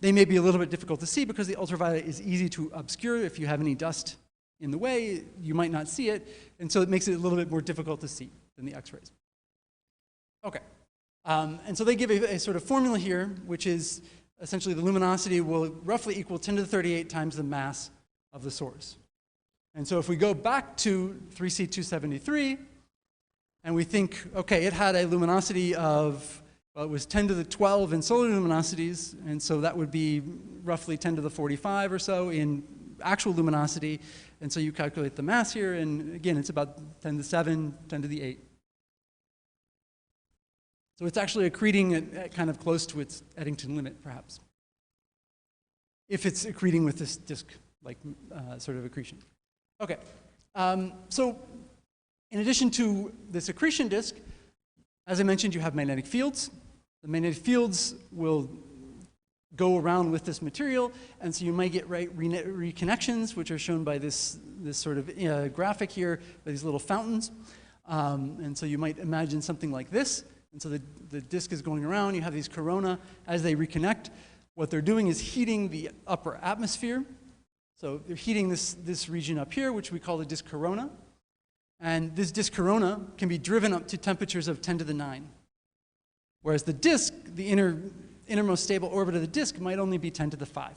They may be a little bit difficult to see because the ultraviolet is easy to obscure. If you have any dust in the way, you might not see it. And so it makes it a little bit more difficult to see than the X-rays. Okay. And so they give a sort of formula here, which is essentially the luminosity will roughly equal 10 to the 38 times the mass of the source. And so if we go back to 3C273, and we think, okay, it had a luminosity of, well, it was 10 to the 12 in solar luminosities, and so that would be roughly 10 to the 45 or so in actual luminosity. And so you calculate the mass here, and again, it's about 10 to the 7, 10 to the 8. So it's actually accreting at kind of close to its Eddington limit, perhaps, if it's accreting with this disk-like sort of accretion. Okay, so in addition to this accretion disk, as I mentioned, you have magnetic fields. The magnetic fields will go around with this material, and so you might get reconnections, which are shown by this sort of graphic here, by these little fountains. And so you might imagine something like this. And so the disk is going around, you have these corona. As they reconnect, what they're doing is heating the upper atmosphere. So they're heating this region up here, which we call the disk corona. And this disk corona can be driven up to temperatures of 10 to the 9. Whereas the disk, the innermost stable orbit of the disk, might only be 10 to the 5.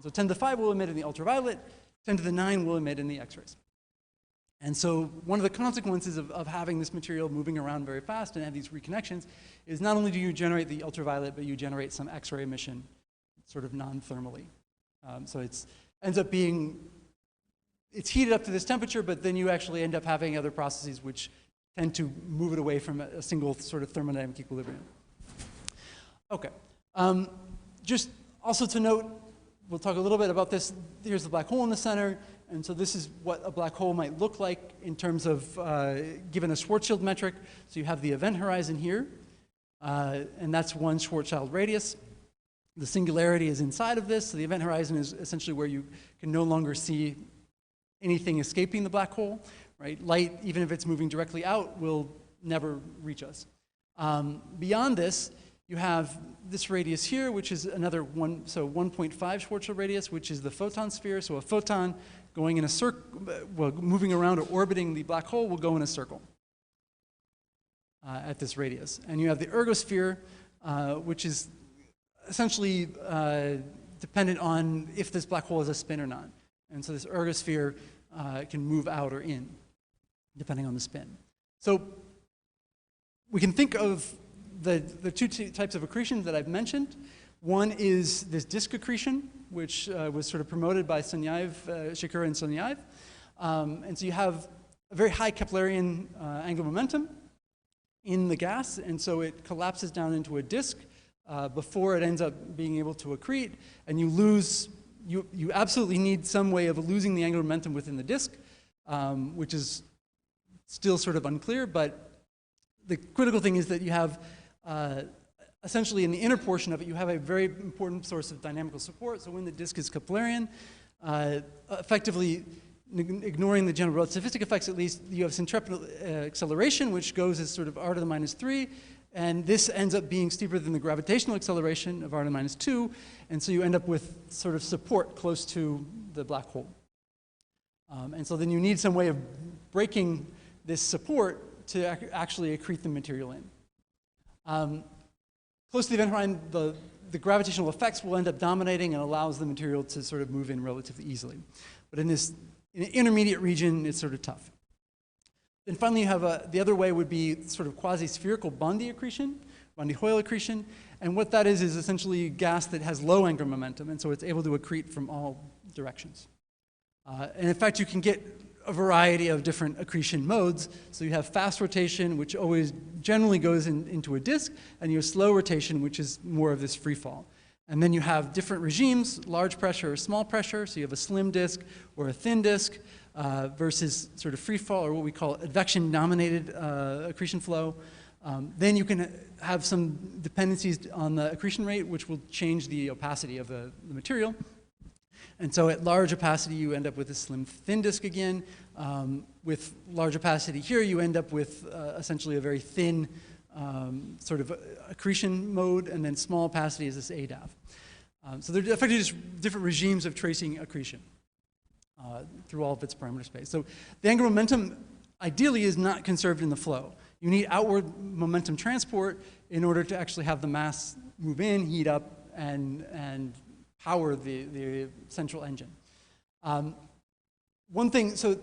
So 10 to the 5 will emit in the ultraviolet, 10 to the 9 will emit in the X-rays. And so one of the consequences of having this material moving around very fast and have these reconnections is not only do you generate the ultraviolet, but you generate some X-ray emission sort of non-thermally. So it ends up being, it's heated up to this temperature, but then you actually end up having other processes which tend to move it away from a single sort of thermodynamic equilibrium. Okay. Just also to note, we'll talk a little bit about this. Here's the black hole in the center. And so this is what a black hole might look like in terms of given a Schwarzschild metric. So you have the event horizon here, and that's one Schwarzschild radius. The singularity is inside of this, so the event horizon is essentially where you can no longer see anything escaping the black hole, right? Light, even if it's moving directly out, will never reach us. Beyond this, you have this radius here, which is another 1.5 Schwarzschild radius, which is the photon sphere. So a photon going in a circle, well, moving around or orbiting the black hole will go in a circle at this radius. And you have the ergosphere, which is essentially dependent on if this black hole has a spin or not. And so this ergosphere can move out or in, depending on the spin. So we can think of the two types of accretion that I've mentioned. One is this disk accretion, which was sort of promoted by Sunyaev, Shakura and Sunyaev. And so you have a very high Keplerian angular momentum in the gas, and so it collapses down into a disk before it ends up being able to accrete, and you lose, you absolutely need some way of losing the angular momentum within the disk, which is still sort of unclear, but the critical thing is that you have essentially in the inner portion of it, you have a very important source of dynamical support. So when the disk is Keplerian, effectively ignoring the general relativistic effects, at least you have centripetal acceleration, which goes as sort of r to the -3, and this ends up being steeper than the gravitational acceleration of r to the -2, and so you end up with sort of support close to the black hole. And so then you need some way of breaking this support to actually accrete the material in. Close to the event horizon, the gravitational effects will end up dominating and allows the material to sort of move in relatively easily. But in this intermediate region, it's sort of tough. Then finally, you have the other way would be sort of quasi-spherical Bondi accretion, Bondi-Hoyle accretion. And what that is essentially gas that has low angular momentum, and so it's able to accrete from all directions. And in fact, you can get a variety of different accretion modes. So you have fast rotation, which always generally goes into a disk, and you have slow rotation, which is more of this free fall. And then you have different regimes, large pressure or small pressure. So you have a slim disk or a thin disk versus sort of free fall, or what we call advection-dominated accretion flow. Then you can have some dependencies on the accretion rate, which will change the opacity of the material. And so at large opacity, you end up with a slim thin disk again. With large opacity here, you end up with essentially a very thin sort of accretion mode, and then small opacity is this ADAV. So they're effectively just different regimes of tracing accretion through all of its parameter space. So the angular momentum ideally is not conserved in the flow. You need outward momentum transport in order to actually have the mass move in, heat up, and power the central engine. One thing, so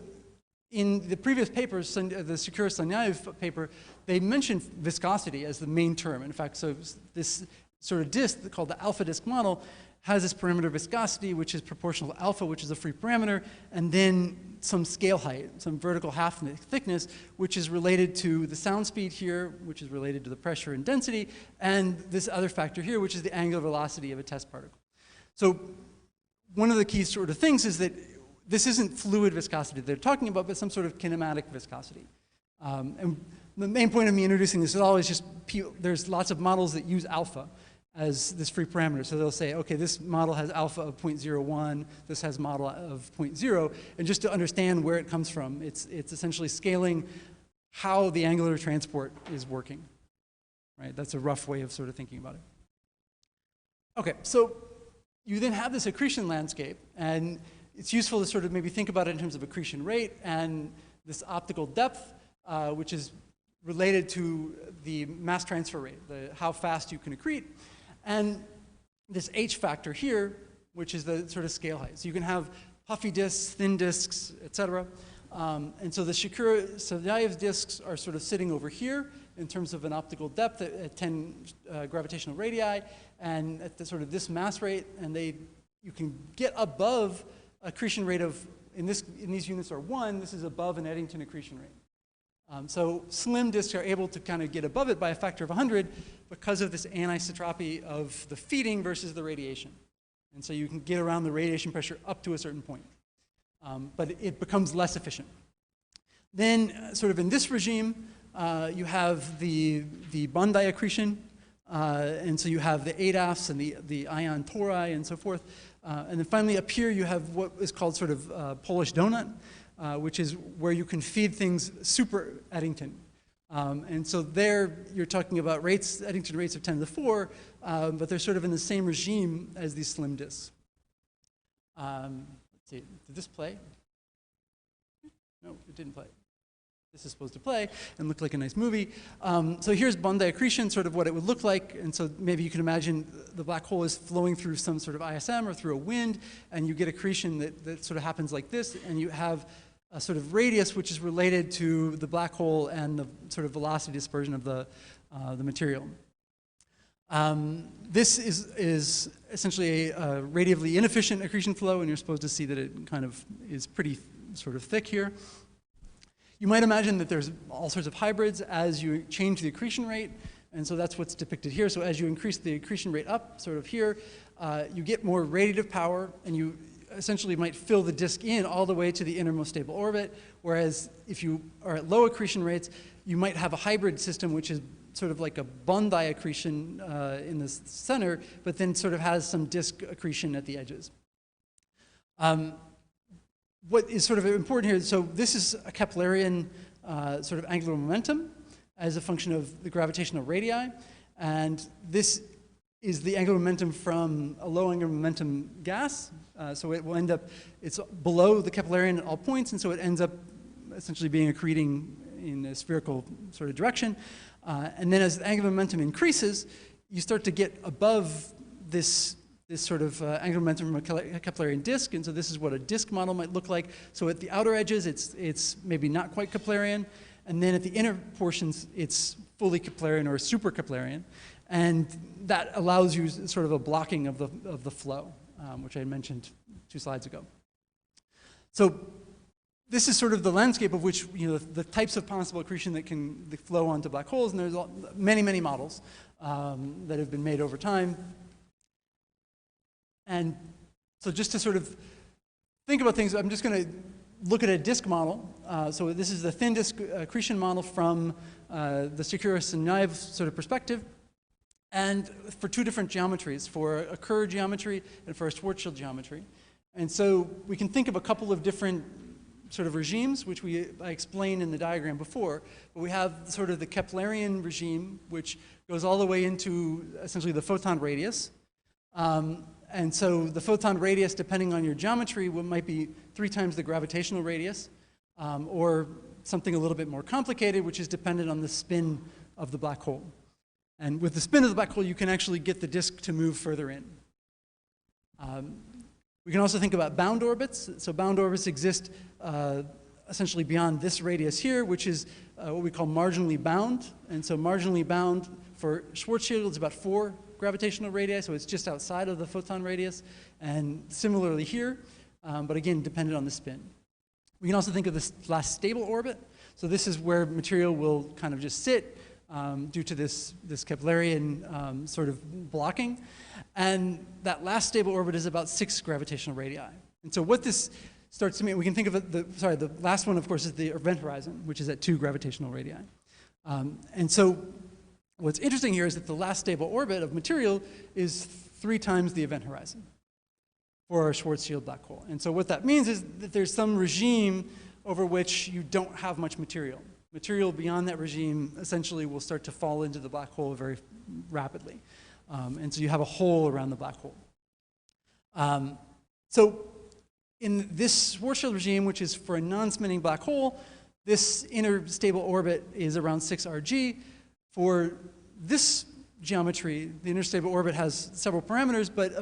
in the previous papers, the Shakura-Sunyaev paper, they mentioned viscosity as the main term. In fact, so this sort of disk called the alpha disk model has this parameter viscosity, which is proportional to alpha, which is a free parameter, and then some scale height, some vertical half thickness, which is related to the sound speed here, which is related to the pressure and density, and this other factor here, which is the angular velocity of a test particle. So one of the key sort of things is that this isn't fluid viscosity they're talking about, but some sort of kinematic viscosity. And the main point of me introducing this at all is just there's lots of models that use alpha as this free parameter. So they'll say, okay, this model has alpha of 0.01, this has model of 0.0, and just to understand where it comes from, it's essentially scaling how the angular transport is working, right? That's a rough way of sort of thinking about it. Okay, so you then have this accretion landscape, and it's useful to sort of maybe think about it in terms of accretion rate and this optical depth, which is related to the mass transfer rate, how fast you can accrete, and this H factor here, which is the sort of scale height. So you can have puffy disks, thin disks, et cetera. And so the Shakura-Savyaev disks are sort of sitting over here in terms of an optical depth at 10 gravitational radii, and at the sort of this mass rate, and you can get above accretion rate of, in these units are 1, this is above an Eddington accretion rate. So slim disks are able to kind of get above it by a factor of 100 because of this anisotropy of the feeding versus the radiation. And so you can get around the radiation pressure up to a certain point. But it becomes less efficient. Then sort of in this regime, you have the Bondi accretion. And so you have the ADAFs and the ion tori and so forth. And then finally up here you have what is called sort of Polish donut, which is where you can feed things super Eddington. And so there you're talking about rates, Eddington rates of 10 to the 4, but they're sort of in the same regime as these slim disks. Let's see, did this play? No, it didn't play. This is supposed to play and look like a nice movie. So here's Bondi accretion, sort of what it would look like. And so maybe you can imagine the black hole is flowing through some sort of ISM or through a wind, and you get accretion that sort of happens like this, and you have a sort of radius which is related to the black hole and the sort of velocity dispersion of the material. This is essentially a radially inefficient accretion flow, and you're supposed to see that it kind of is pretty sort of thick here. You might imagine that there's all sorts of hybrids as you change the accretion rate, and so that's what's depicted here. So as you increase the accretion rate up, sort of here, you get more radiative power, and you essentially might fill the disk in all the way to the innermost stable orbit, whereas if you are at low accretion rates, you might have a hybrid system which is sort of like a Bondi accretion in the center, but then sort of has some disk accretion at the edges. What is sort of important here, so this is a Keplerian sort of angular momentum as a function of the gravitational radii, and this is the angular momentum from a low angular momentum gas, so it will end up, it's below the Keplerian at all points, and so it ends up essentially being accreting in a spherical sort of direction. And then as the angular momentum increases, you start to get above this sort of angular momentum from a Keplerian disk, and so this is what a disk model might look like. So at the outer edges, it's maybe not quite Keplerian, and then at the inner portions, it's fully Keplerian or super Keplerian, and that allows you sort of a blocking of the flow, which I mentioned 2 slides ago. So this is sort of the landscape of which, you know, the types of possible accretion that can flow onto black holes, and there's many, many models that have been made over time. And so just to sort of think about things, I'm just going to look at a disk model. So this is the thin disk accretion model from the Shakura-Savyaev sort of perspective, and for 2 different geometries, for a Kerr geometry and for a Schwarzschild geometry. And so we can think of a couple of different sort of regimes, which I explained in the diagram before. But we have sort of the Keplerian regime, which goes all the way into essentially the photon radius. And so the photon radius, depending on your geometry, might be 3 times the gravitational radius, or something a little bit more complicated, which is dependent on the spin of the black hole. And with the spin of the black hole, you can actually get the disk to move further in. We can also think about bound orbits. So bound orbits exist essentially beyond this radius here, which is what we call marginally bound. And so marginally bound for Schwarzschild is about 4 gravitational radii, so it's just outside of the photon radius. And similarly here, but again, dependent on the spin. We can also think of this last stable orbit. So this is where material will kind of just sit due to this Keplerian sort of blocking. And that last stable orbit is about 6 gravitational radii. And so what this starts to mean, we can think of it, the last one, of course, is the event horizon, which is at 2 gravitational radii. And so what's interesting here is that the last stable orbit of material is 3 times the event horizon for a Schwarzschild black hole. And so what that means is that there's some regime over which you don't have much material. Material beyond that regime essentially will start to fall into the black hole very rapidly. And so you have a hole around the black hole. So in this Schwarzschild regime, which is for a non-spinning black hole, this inner stable orbit is around 6 RG. For this geometry, the inner stable orbit has several parameters, but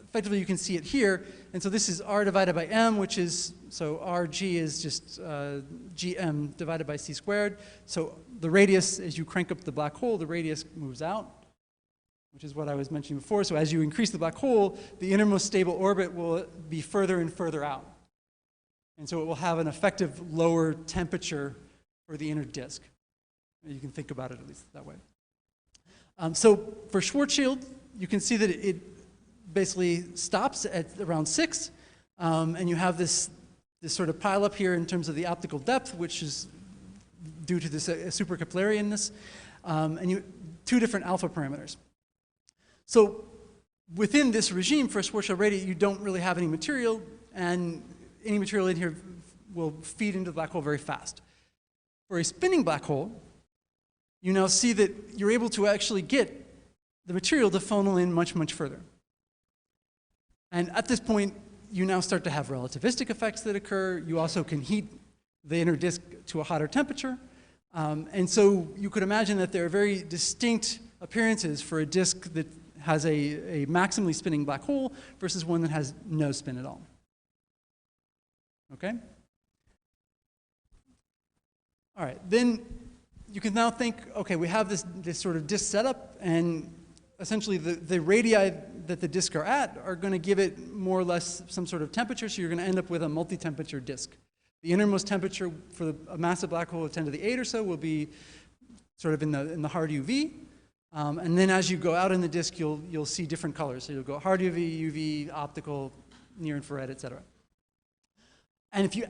effectively you can see it here. And so this is r divided by m, which is, so rg is just gm divided by c squared. So the radius, as you crank up the black hole, the radius moves out, which is what I was mentioning before. So as you increase the black hole, the innermost stable orbit will be further and further out. And so it will have an effective lower temperature for the inner disk. You can think about it at least that way. So for Schwarzschild, you can see that it basically stops at around 6, and you have this sort of pile up here in terms of the optical depth, which is due to this supercaplarianness, and two different alpha parameters. So within this regime for a Schwarzschild radiate, you don't really have any material, and any material in here will feed into the black hole very fast. For a spinning black hole, you now see that you're able to actually get the material to funnel in much, much further. And at this point, you now start to have relativistic effects that occur. You also can heat the inner disk to a hotter temperature. And so you could imagine that there are very distinct appearances for a disk that has a maximally spinning black hole versus one that has no spin at all. Okay? All right, then you can now think, okay, we have this sort of disk setup, and essentially the radii that the disk are at are going to give it more or less some sort of temperature, so you're going to end up with a multi-temperature disk. The innermost temperature for a massive black hole of 10 to the 8 or so will be sort of in the hard UV, and then as you go out in the disk, you'll see different colors. So you'll go hard UV, UV, optical, near infrared, et cetera. And if you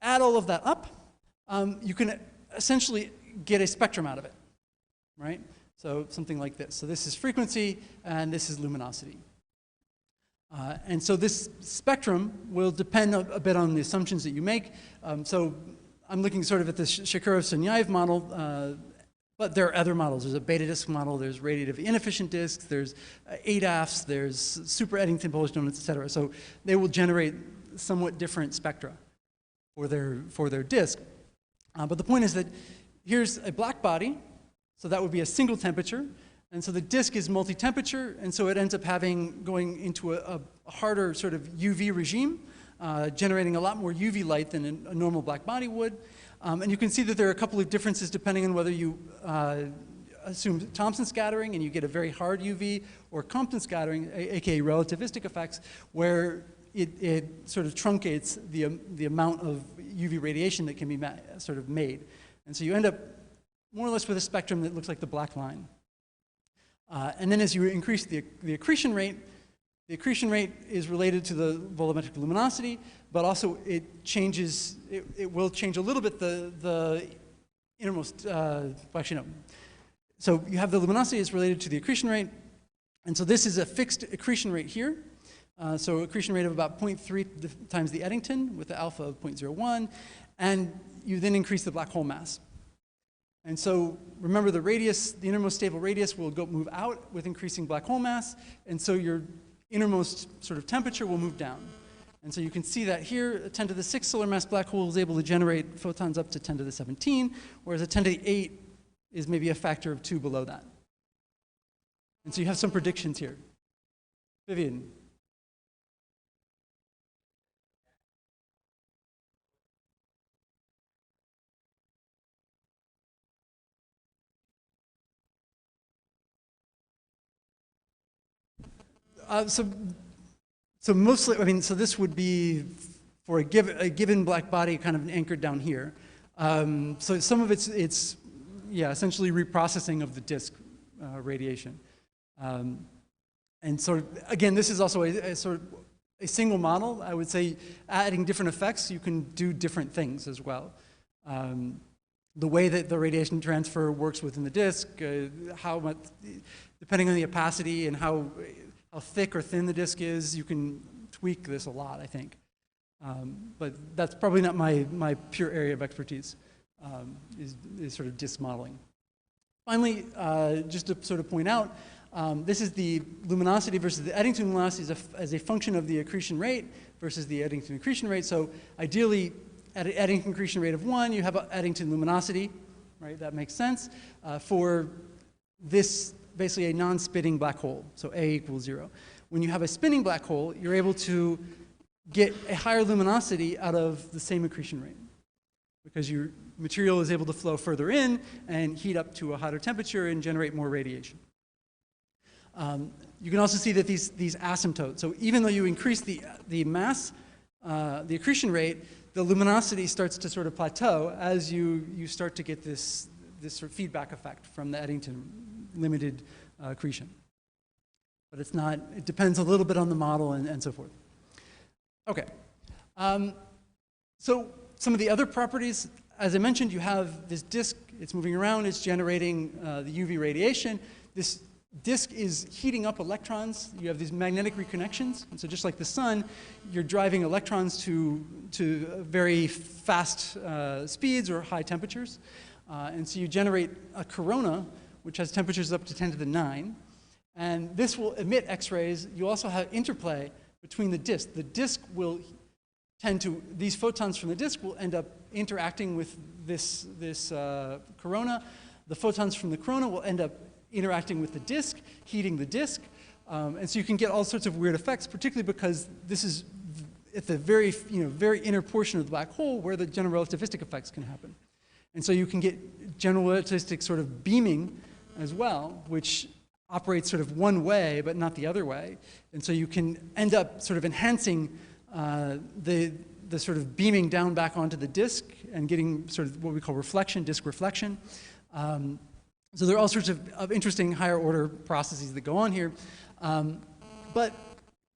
add all of that up, you can essentially get a spectrum out of it, right? So something like this. So this is frequency, and this is luminosity. And so this spectrum will depend a bit on the assumptions that you make. So I'm looking sort of at the Shakurov-Sunyaev model, but there are other models. There's a beta disk model, there's radiative inefficient disks, there's ADAFs, there's super Eddington Polish donuts, et cetera. So they will generate somewhat different spectra for their disk. But the point is that here's a black body, so that would be a single temperature, and so the disk is multi-temperature, and so it ends up going into a harder sort of UV regime, generating a lot more UV light than a normal black body would. And you can see that there are a couple of differences depending on whether you assume Thomson scattering and you get a very hard UV, or Compton scattering, aka relativistic effects, where it sort of truncates the amount of UV radiation that can be sort of made. And so you end up more or less with a spectrum that looks like the black line. And then as you increase the accretion rate is related to the volumetric luminosity, but also it will change a little bit the innermost, actually no. So you have the luminosity is related to the accretion rate, and so this is a fixed accretion rate here. So accretion rate of about 0.3 times the Eddington with the alpha of 0.01, and you then increase the black hole mass. And so remember the radius, the innermost stable radius will move out with increasing black hole mass, and so your innermost sort of temperature will move down. And so you can see that here, a 10 to the 6 solar mass black hole is able to generate photons up to 10 to the 17, whereas a 10 to the 8 is maybe a factor of 2 below that. And so you have some predictions here. Vivian. So mostly, I mean, so this would be for a given black body kind of anchored down here. So some of it's essentially reprocessing of the disk radiation. And sort of, again, this is also a sort of a single model. I would say adding different effects, you can do different things as well. The way that the radiation transfer works within the disk, how much, depending on the opacity and how thick or thin the disk is, you can tweak this a lot, I think. But that's probably not my pure area of expertise, is sort of disk modeling. Finally, just to sort of point out, This is the luminosity versus the Eddington luminosity as a function of the accretion rate versus the Eddington accretion rate. So ideally, at an Eddington accretion rate of 1, you have an Eddington luminosity, right? That makes sense. For this, basically a non-spinning black hole, so A equals 0. When you have a spinning black hole, you're able to get a higher luminosity out of the same accretion rate because your material is able to flow further in and heat up to a hotter temperature and generate more radiation. You can also see that these asymptotes, so even though you increase the mass, the accretion rate, the luminosity starts to sort of plateau as you start to get this sort of feedback effect from the Eddington limited accretion. But it's not, it depends a little bit on the model and so forth. Okay. So some of the other properties, as I mentioned, you have this disk, it's moving around, it's generating the UV radiation. This disk is heating up electrons. You have these magnetic reconnections. And so just like the sun, you're driving electrons to very fast speeds or high temperatures. And so you generate a corona, which has temperatures up to 10 to the 9. And this will emit X-rays. You also have interplay between the disk. The disk will tend to, these photons from the disk will end up interacting with this corona. The photons from the corona will end up interacting with the disk, heating the disk. And so you can get all sorts of weird effects, particularly because this is at the very inner portion of the black hole where the general relativistic effects can happen. And so you can get general relativistic sort of beaming as well, which operates sort of one way but not the other way. And so you can end up sort of enhancing the sort of beaming down back onto the disk and getting sort of what we call reflection, disk reflection. So there are all sorts of interesting higher order processes that go on here. But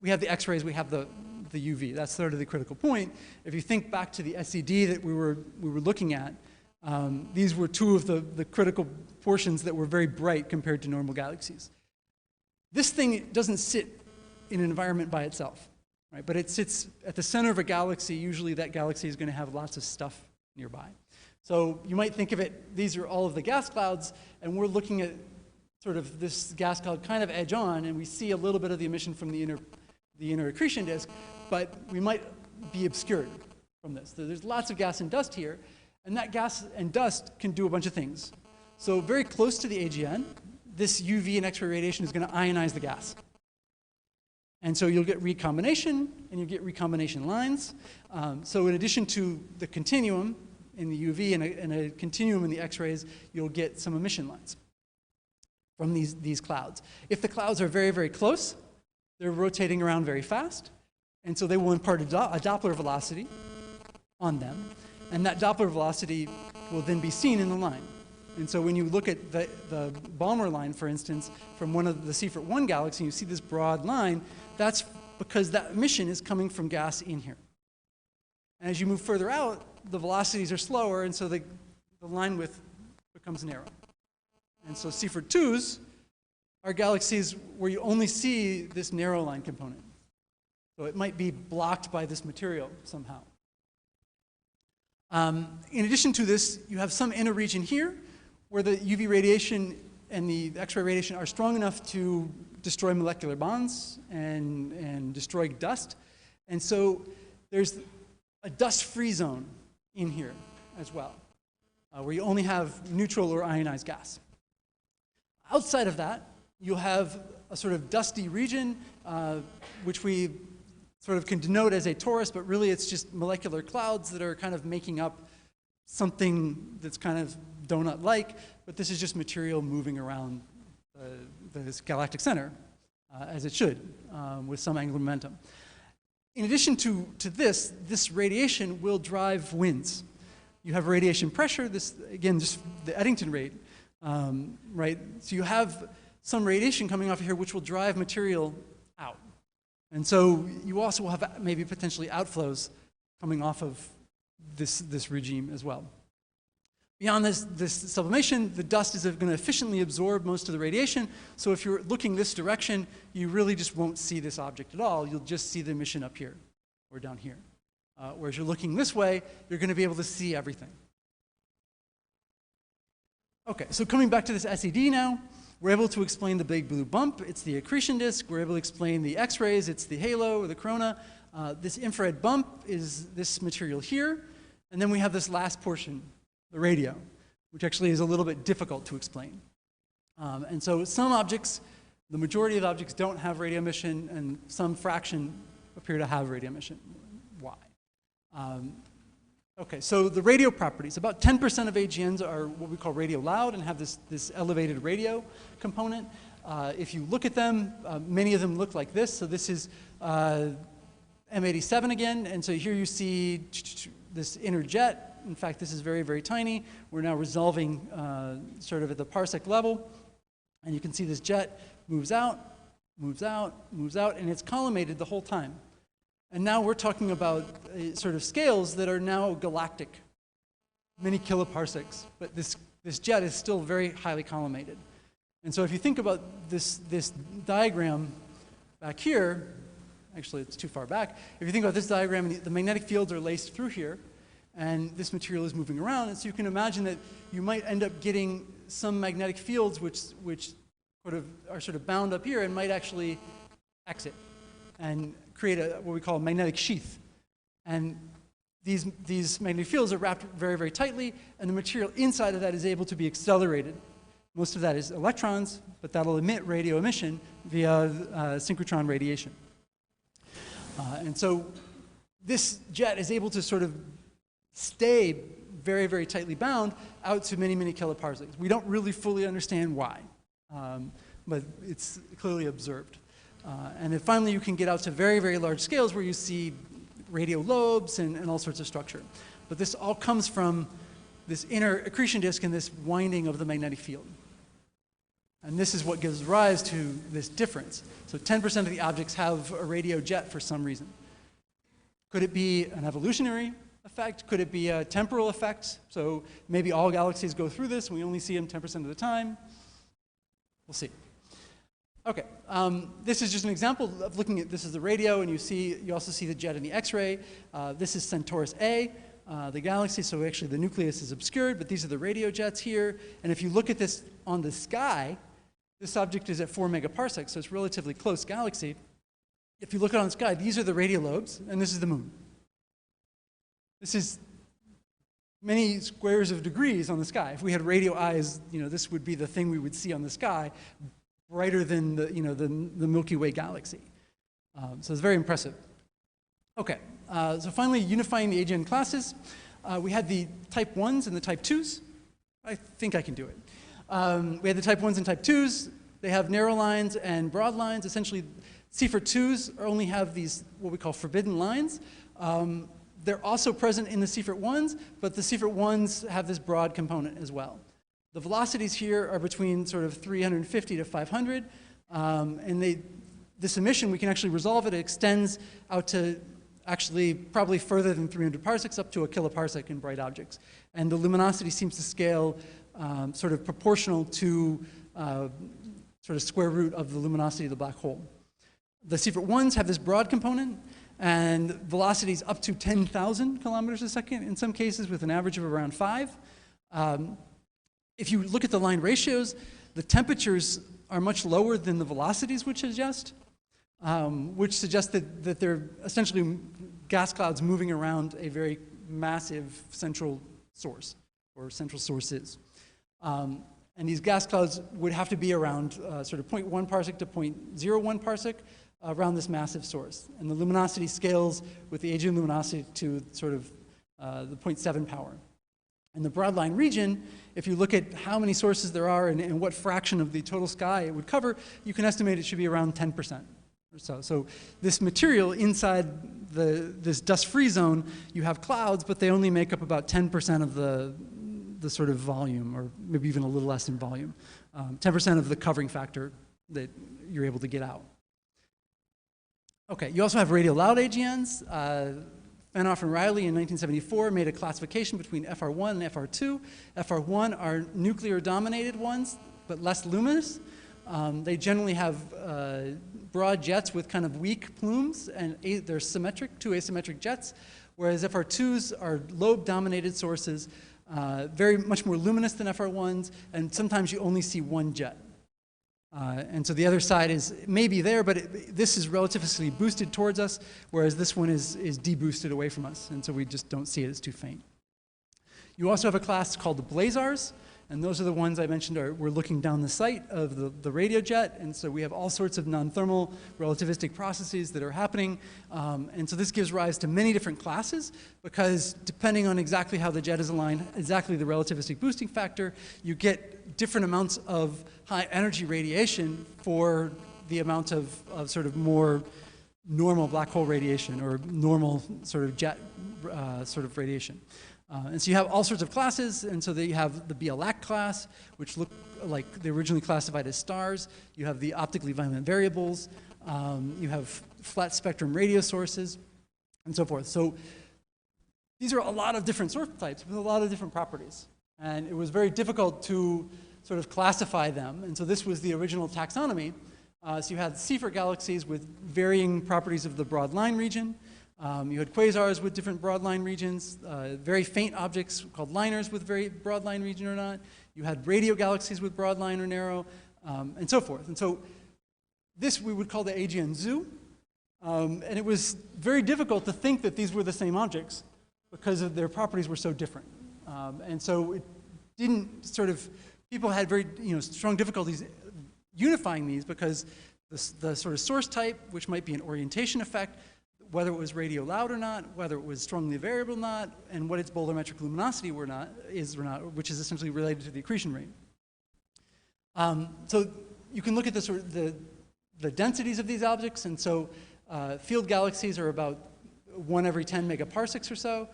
we have the X-rays, we have the UV. That's sort of the critical point. If you think back to the SED that we were looking at, these were two of the critical portions that were very bright compared to normal galaxies. This thing doesn't sit in an environment by itself, right? But it sits at the center of a galaxy. Usually that galaxy is going to have lots of stuff nearby. So you might think of it, these are all of the gas clouds, and we're looking at sort of this gas cloud kind of edge on, and we see a little bit of the emission from the inner accretion disk, but we might be obscured from this. So there's lots of gas and dust here, and that gas and dust can do a bunch of things. So very close to the AGN, this UV and X-ray radiation is going to ionize the gas. And so you'll get recombination, and you get recombination lines. So in addition to the continuum in the UV and a continuum in the X-rays, you'll get some emission lines from these clouds. If the clouds are very, very close, they're rotating around very fast, and so they will impart a Doppler velocity on them, and that Doppler velocity will then be seen in the line. And so when you look at the Balmer line, for instance, from one of the Seyfert 1 galaxy, you see this broad line, that's because that emission is coming from gas in here. And as you move further out, the velocities are slower, and so the line width becomes narrow. And so Seyfert 2s are galaxies where you only see this narrow line component. So it might be blocked by this material somehow. In addition to this, you have some inner region here where the UV radiation and the X-ray radiation are strong enough to destroy molecular bonds and destroy dust. And so there's a dust-free zone in here as well, where you only have neutral or ionized gas. Outside of that, you'll have a sort of dusty region, which we sort of can denote as a torus, but really it's just molecular clouds that are kind of making up something that's kind of donut-like, but this is just material moving around this galactic center, as it should, with some angular momentum. In addition to this radiation will drive winds. You have radiation pressure, this, again, just the Eddington rate, right? So you have some radiation coming off of here which will drive material out. And so you also will have maybe potentially outflows coming off of this regime as well. Beyond this sublimation, the dust is going to efficiently absorb most of the radiation. So if you're looking this direction, you really just won't see this object at all. You'll just see the emission up here or down here. Whereas you're looking this way, you're going to be able to see everything. Okay, so coming back to this SED now, We're able to explain the big blue bump. It's the accretion disk. We're able to explain the X-rays. It's the halo or the corona. This infrared bump is this material here. And then we have this last portion, the radio, which actually is a little bit difficult to explain. And so some objects, the majority of objects don't have radio emission, and some fraction appear to have radio emission. Why? Okay, so the radio properties. About 10% of AGNs are what we call radio loud and have this elevated radio component. If you look at them, many of them look like this. So this is M87 again, and so here you see this inner jet. In fact, this is very, very tiny. We're now resolving sort of at the parsec level, and you can see this jet moves out, moves out, moves out, and it's collimated the whole time. And now we're talking about sort of scales that are now galactic, many kiloparsecs, but this jet is still very highly collimated. And so if you think about this diagram back here, actually it's too far back, if you think about this diagram, the magnetic fields are laced through here, and this material is moving around, and so you can imagine that you might end up getting some magnetic fields which are sort of bound up here and might actually exit and create what we call a magnetic sheath. And these magnetic fields are wrapped very, very tightly, and the material inside of that is able to be accelerated. Most of that is electrons, but that'll emit radio emission via synchrotron radiation. And so this jet is able to sort of stay very, very tightly bound out to many, many kiloparsecs. We don't really fully understand why, but it's clearly observed. And then finally, you can get out to very, very large scales where you see radio lobes and all sorts of structure. But this all comes from this inner accretion disk and this winding of the magnetic field. And this is what gives rise to this difference. So 10% of the objects have a radio jet for some reason. Could it be an evolutionary effect? Could it be a temporal effect? So maybe all galaxies go through this and we only see them 10% of the time. We'll see. Okay, this is just an example of looking at, this is the radio, and you also see the jet in the X-ray. This is Centaurus A, the galaxy, so actually the nucleus is obscured, but these are the radio jets here. And if you look at this on the sky, this object is at 4 megaparsecs, so it's a relatively close galaxy. If you look on the sky, these are the radio lobes, and this is the moon. This is many squares of degrees on the sky. If we had radio eyes, this would be the thing we would see on the sky, brighter than the Milky Way galaxy. So it's very impressive. Okay, so finally unifying the AGN classes. We had the type 1s and the type 2s. I think I can do it. We had the type 1s and type 2s. They have narrow lines and broad lines. Essentially, Seyfert 2s only have these, what we call forbidden lines. They're also present in the Seyfert 1s, but the Seyfert 1s have this broad component as well. The velocities here are between sort of 350 to 500, and this emission, we can actually resolve it. It extends out to actually probably further than 300 parsecs, up to a kiloparsec in bright objects. And the luminosity seems to scale sort of proportional to sort of square root of the luminosity of the black hole. The Seyfert 1s have this broad component, and velocities up to 10,000 kilometers a second in some cases, with an average of around 5. If you look at the line ratios, the temperatures are much lower than the velocities which suggest that they're essentially gas clouds moving around a very massive central source, or central sources. And these gas clouds would have to be around sort of 0.1 parsec to 0.01 parsec around this massive source. And the luminosity scales with the AGN luminosity to sort of the 0.7 power. In the broadline region, if you look at how many sources there are and what fraction of the total sky it would cover, you can estimate it should be around 10% or so. So this material inside this dust-free zone, you have clouds, but they only make up about 10% of the sort of volume, or maybe even a little less in volume. 10% of the covering factor that you're able to get out. Okay, you also have radio loud AGNs. Fanoff and Riley in 1974 made a classification between FR1 and FR2. FR1 are nuclear-dominated ones, but less luminous. They generally have broad jets with kind of weak plumes, and they're symmetric, two asymmetric jets, whereas FR2s are lobe-dominated sources, very much more luminous than FR1s, and sometimes you only see one jet. And so the other side is maybe there, but this is relatively boosted towards us, whereas this one is deboosted away from us. And so we just don't see it, it's too faint. You also have a class called the blazars, and those are the ones I mentioned we're looking down the sight of the radio jet, and so we have all sorts of non-thermal relativistic processes that are happening. And so this gives rise to many different classes, because depending on exactly how the jet is aligned, exactly the relativistic boosting factor, you get different amounts of high energy radiation for the amount of sort of more normal black hole radiation or normal sort of jet sort of radiation. And so you have all sorts of classes, and so you have the BLAC class, which look like they were originally classified as stars. You have the optically violent variables. You have flat spectrum radio sources, and so forth. So these are a lot of different source types with a lot of different properties. And it was very difficult to sort of classify them. And so this was the original taxonomy. So you had Seyfert galaxies with varying properties of the broad line region. You had quasars with different broad line regions, very faint objects called liners with very broad line region or not. You had radio galaxies with broad line or narrow, and so forth. And so this we would call the Aegean zoo. And it was very difficult to think that these were the same objects because of their properties were so different. And so it didn't sort of, people had very strong difficulties unifying these because the sort of source type, which might be an orientation effect, whether it was radio loud or not, whether it was strongly variable or not, and what its bolorimetric luminosity is or not, which is essentially related to the accretion rate. So you can look at the densities of these objects, and so field galaxies are about 1 every 10 megaparsecs or so.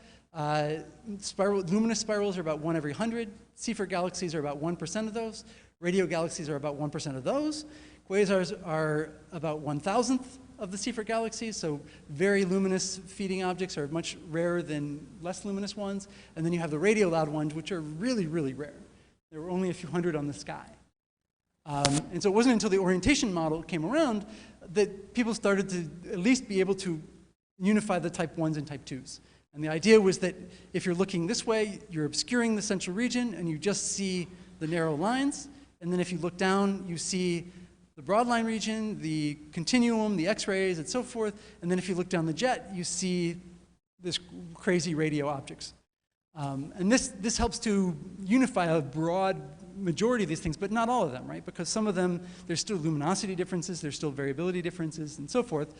Luminous spirals are about 1 every 100. Seyfert galaxies are about 1% of those. Radio galaxies are about 1% of those. Quasars are about 1,000th of the Seyfert galaxies, so very luminous feeding objects are much rarer than less luminous ones. And then you have the radio loud ones, which are really, really rare. There were only a few hundred on the sky. And so it wasn't until the orientation model came around that people started to at least be able to unify the type 1s and type 2s. And the idea was that if you're looking this way, you're obscuring the central region and you just see the narrow lines. And then if you look down, you see the broadline region, the continuum, the X-rays, and so forth. And then if you look down the jet, you see this crazy radio objects. And this helps to unify a broad majority of these things, but not all of them, right? Because some of them, there's still luminosity differences, there's still variability differences, and so forth.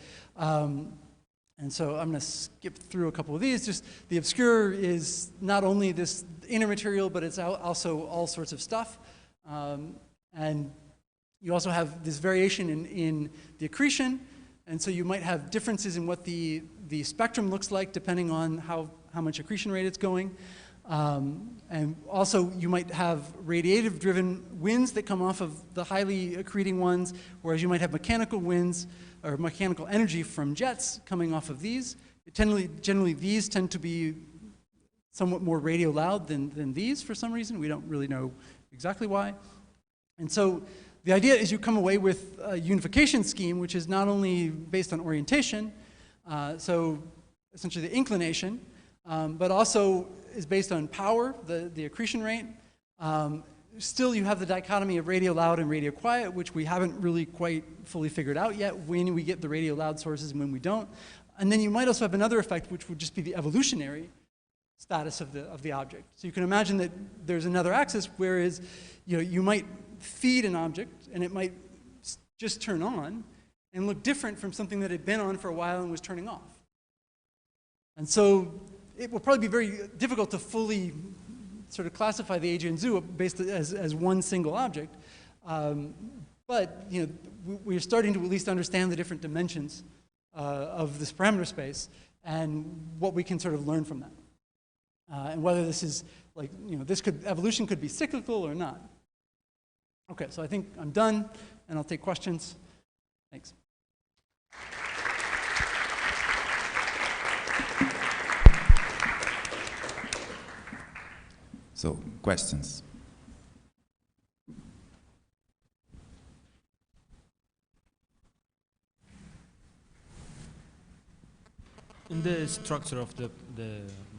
And so I'm going to skip through a couple of these. Just the obscure is not only this inner material, but it's also all sorts of stuff. And you also have this variation in the accretion, and so you might have differences in what the spectrum looks like depending on how much accretion rate it's going. And also you might have radiative-driven winds that come off of the highly accreting ones, whereas you might have mechanical winds or mechanical energy from jets coming off of these. Generally these tend to be somewhat more radio loud than these for some reason. We don't really know exactly why. And so the idea is you come away with a unification scheme, which is not only based on orientation, so essentially the inclination, but also is based on power, the accretion rate. Still, you have the dichotomy of radio loud and radio quiet, which we haven't really quite fully figured out yet, when we get the radio loud sources and when we don't. And then you might also have another effect, which would just be the evolutionary status of the object. So you can imagine that there's another axis, whereas you might feed an object, and it might just turn on and look different from something that had been on for a while and was turning off. And so it will probably be very difficult to fully sort of classify the Aegean zoo based as one single object. But we're starting to at least understand the different dimensions of this parameter space and what we can sort of learn from that. And whether this is like, evolution could be cyclical or not. Okay, so I think I'm done, and I'll take questions. Thanks. So, questions? In the structure of the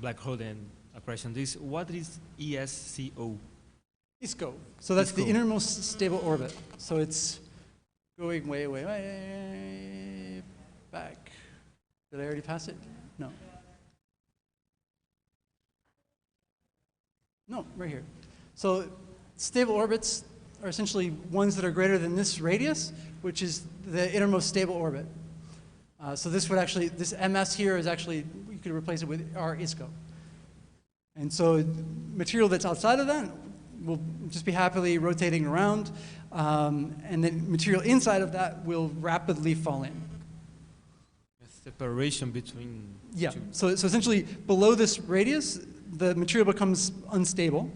black hole and accretion disk, what is ESCO? ISCO. So that's the innermost stable orbit. So it's going way, way, way back. Did I already pass it? No. No, right here. So stable orbits are essentially ones that are greater than this radius, which is the innermost stable orbit. So this would actually, this MS here is actually, you could replace it with our ISCO. And so material that's outside of that will just be happily rotating around, and then material inside of that will rapidly fall in. Separation between Yeah, two. so essentially below this radius, the material becomes unstable,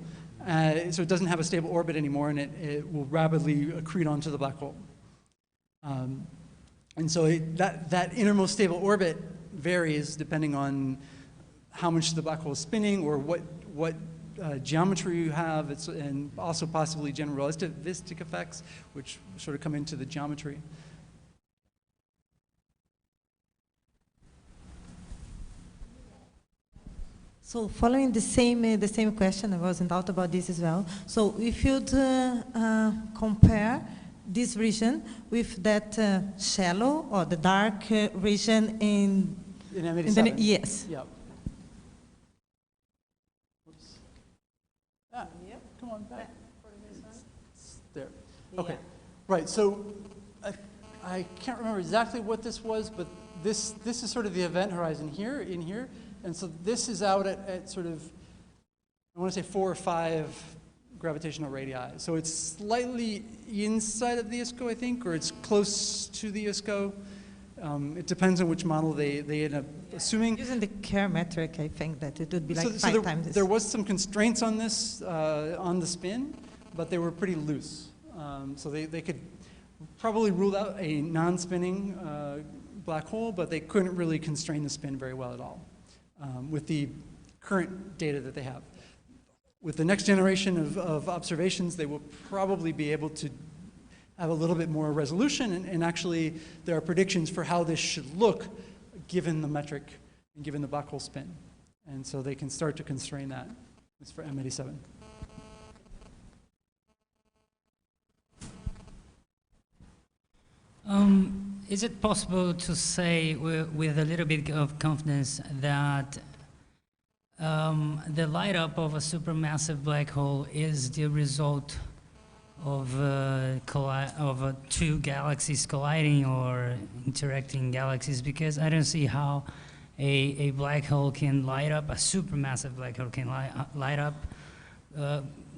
so it doesn't have a stable orbit anymore, and it will rapidly accrete onto the black hole. And so that innermost stable orbit varies depending on how much the black hole is spinning or what geometry you have, and also possibly general relativistic effects, which sort of come into the geometry. So following the same question, I was in doubt about this as well. So if you'd compare this region with that shallow or the dark region in M87? Yes. Yeah. Oops. Ah, come on back. There. Okay. Right. So I can't remember exactly what this was, but this is sort of the event horizon here, in here. And so this is out at sort of, I want to say 4 or 5 gravitational radii. So it's slightly inside of the ISCO, I think, or it's close to the ISCO. It depends on which model they end up assuming. Using the Kerr metric, I think that it would be like five times this. There was some constraints on this, on the spin, but they were pretty loose. So they could probably rule out a non-spinning black hole, but they couldn't really constrain the spin very well at all with the current data that they have. With the next generation of observations, they will probably be able to have a little bit more resolution, and actually there are predictions for how this should look given the metric and given the black hole spin. And so they can start to constrain that. It's for M87. Is it possible to say with a little bit of confidence that the light up of a supermassive black hole is the result of two galaxies colliding or interacting galaxies? Because I don't see how a black hole can light up, a supermassive black hole can light up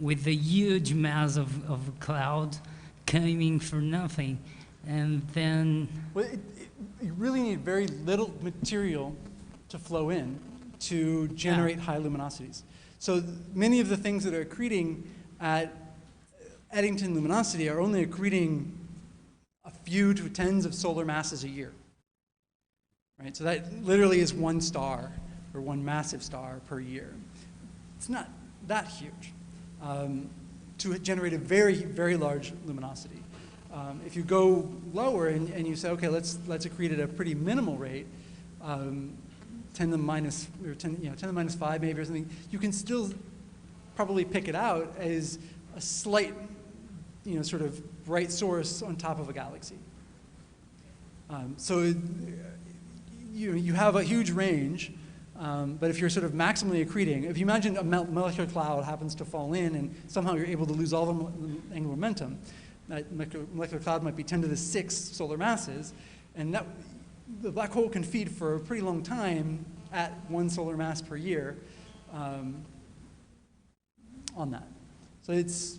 with the huge mass of cloud coming for nothing. And then... Well, you really need very little material to flow in to generate high luminosities. So many of the things that are accreting at Eddington luminosity are only accreting a few to tens of solar masses a year. Right? So that literally is one star, or one massive star per year. It's not that huge to generate a very, very large luminosity. If you go lower and you say, okay, let's accrete at a pretty minimal rate, 10 to the minus 5 maybe or something, you can still probably pick it out as a slight, sort of bright source on top of a galaxy. So you have a huge range, but if you're sort of maximally accreting, if you imagine a molecular cloud happens to fall in and somehow you're able to lose all the angular momentum, that molecular cloud might be 10 to the 6 solar masses, and the black hole can feed for a pretty long time at 1 solar mass per year on that. So that's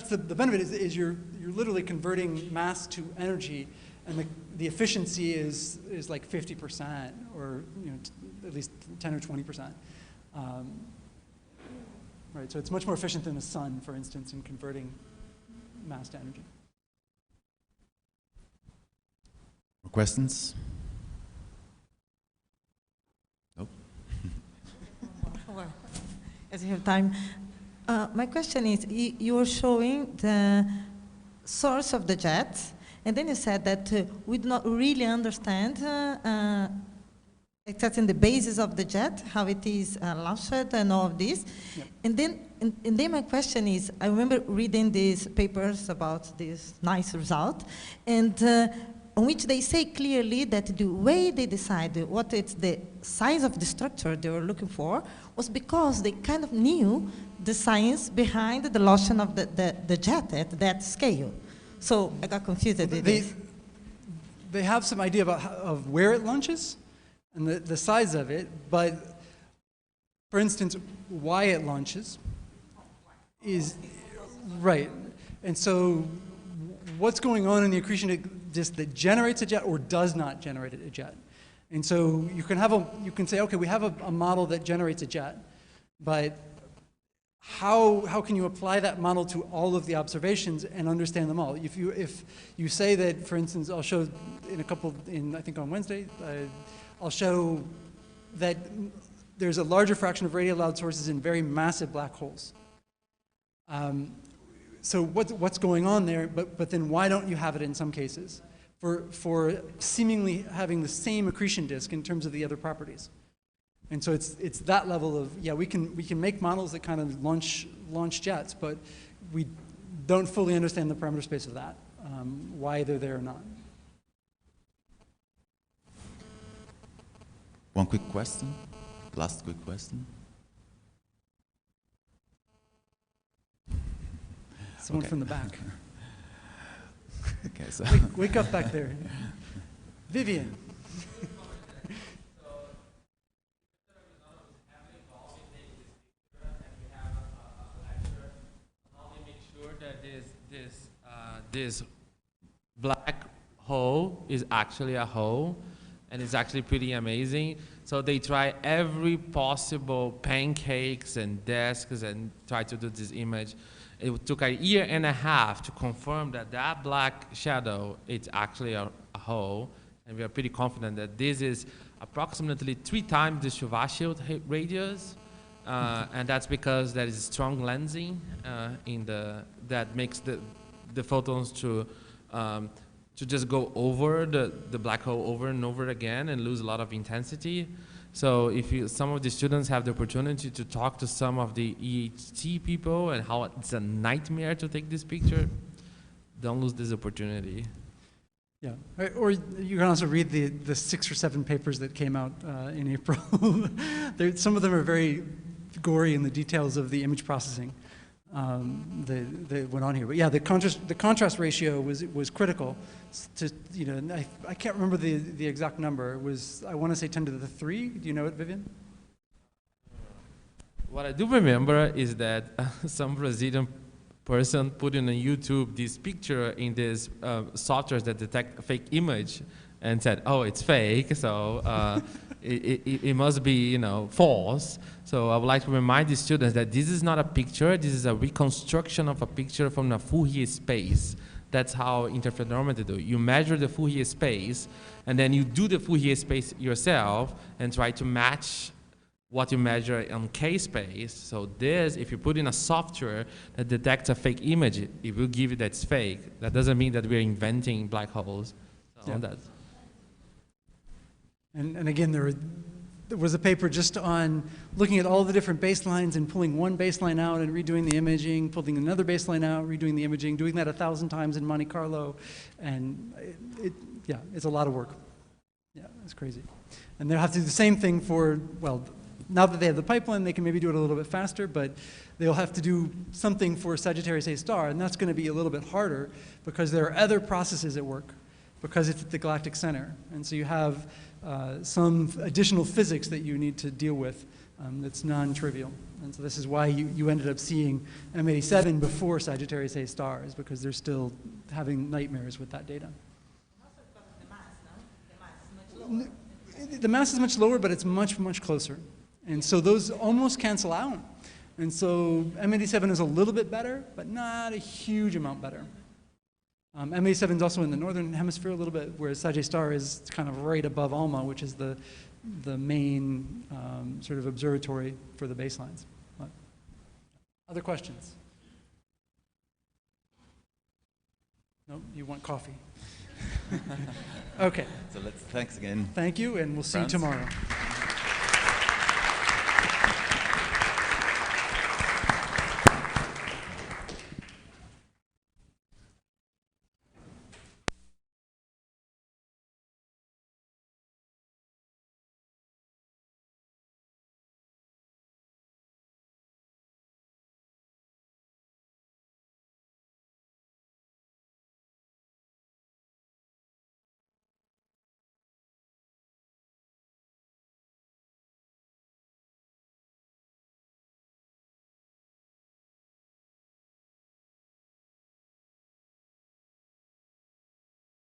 the benefit is you're literally converting mass to energy, and the efficiency is like 50% or at least 10 or 20%. Right, so it's much more efficient than the sun, for instance, in converting mass to energy. More questions? Nope. Well, as you have time, my question is, you were showing the source of the jets, and then you said that we do not really understand except the basis of the jet, how it is launched and all of this. Yep. And then my question is, I remember reading these papers about this nice result, and on which they say clearly that the way they decided what is the size of the structure they were looking for was because they kind of knew the science behind the launching of the jet at that scale. So I got confused with this. They have some idea about of where it launches and the size of it, but for instance, why it launches is right. And so what's going on in the accretion disk that generates a jet or does not generate a jet? And so you can say, okay, we have a model that generates a jet, but how can you apply that model to all of the observations and understand them all? If you say that, for instance, I'll show I think on Wednesday, I'll show that there's a larger fraction of radio loud sources in very massive black holes. So what's going on there, but then why don't you have it in some cases for seemingly having the same accretion disk in terms of the other properties? And so it's that level of, yeah, we can make models that kind of launch jets, but we don't fully understand the parameter space of that, why they're there or not. One quick question, last quick question. Someone Okay. from the back. Okay, so Wake up back there. Vivian. This black hole is actually a hole, and it's actually pretty amazing. So they try every possible pancakes and desks and try to do this image. It took a year and a half to confirm that that black shadow is actually a hole, and we are pretty confident that this is approximately 3 times the Schwarzschild radius. And that's because there is strong lensing that makes the photons to just go over the black hole over and over again and lose a lot of intensity. So if some of the students have the opportunity to talk to some of the EHT people and how it's a nightmare to take this picture, don't lose this opportunity. Yeah, or you can also read the 6 or 7 papers that came out in April. Some of them are very gory in the details of the image processing that went on here. But yeah, the contrast ratio was critical. To, I can't remember the exact number. It was, I want to say 10 to the 3. Do you know it, Vivian? What I do remember is that some Brazilian person put in on YouTube this picture in this software that detect a fake image and said, oh, it's fake, so it must be, false. So I would like to remind the students that this is not a picture, this is a reconstruction of a picture from a Fourier space. That's how interferometry do. You measure the Fourier space, and then you do the Fourier space yourself and try to match what you measure on K-space. So this, if you put in a software that detects a fake image, it will give you that it's fake. That doesn't mean that we're inventing black holes. So Yeah. that's And again, there was a paper just on looking at all the different baselines and pulling one baseline out and redoing the imaging, pulling another baseline out, redoing the imaging, doing that 1,000 times in Monte Carlo. And yeah, it's a lot of work. Yeah, it's crazy. And they'll have to do the same thing for, well, now that they have the pipeline, they can maybe do it a little bit faster, but they'll have to do something for Sagittarius A star, and that's going to be a little bit harder because there are other processes at work because it's at the galactic center. And so you have some additional physics that you need to deal with that's non-trivial. And so this is why you ended up seeing M87 before Sagittarius A star, is because they're still having nightmares with that data. The mass is much lower, but it's much, much closer. And so those almost cancel out. And so M87 is a little bit better, but not a huge amount better. M87 is also in the northern hemisphere a little bit, whereas Sag A star is kind of right above ALMA, which is the main sort of observatory for the baselines. But other questions? No, you want coffee. Okay, So thanks again. thank you, and we'll see you Franz? tomorrow.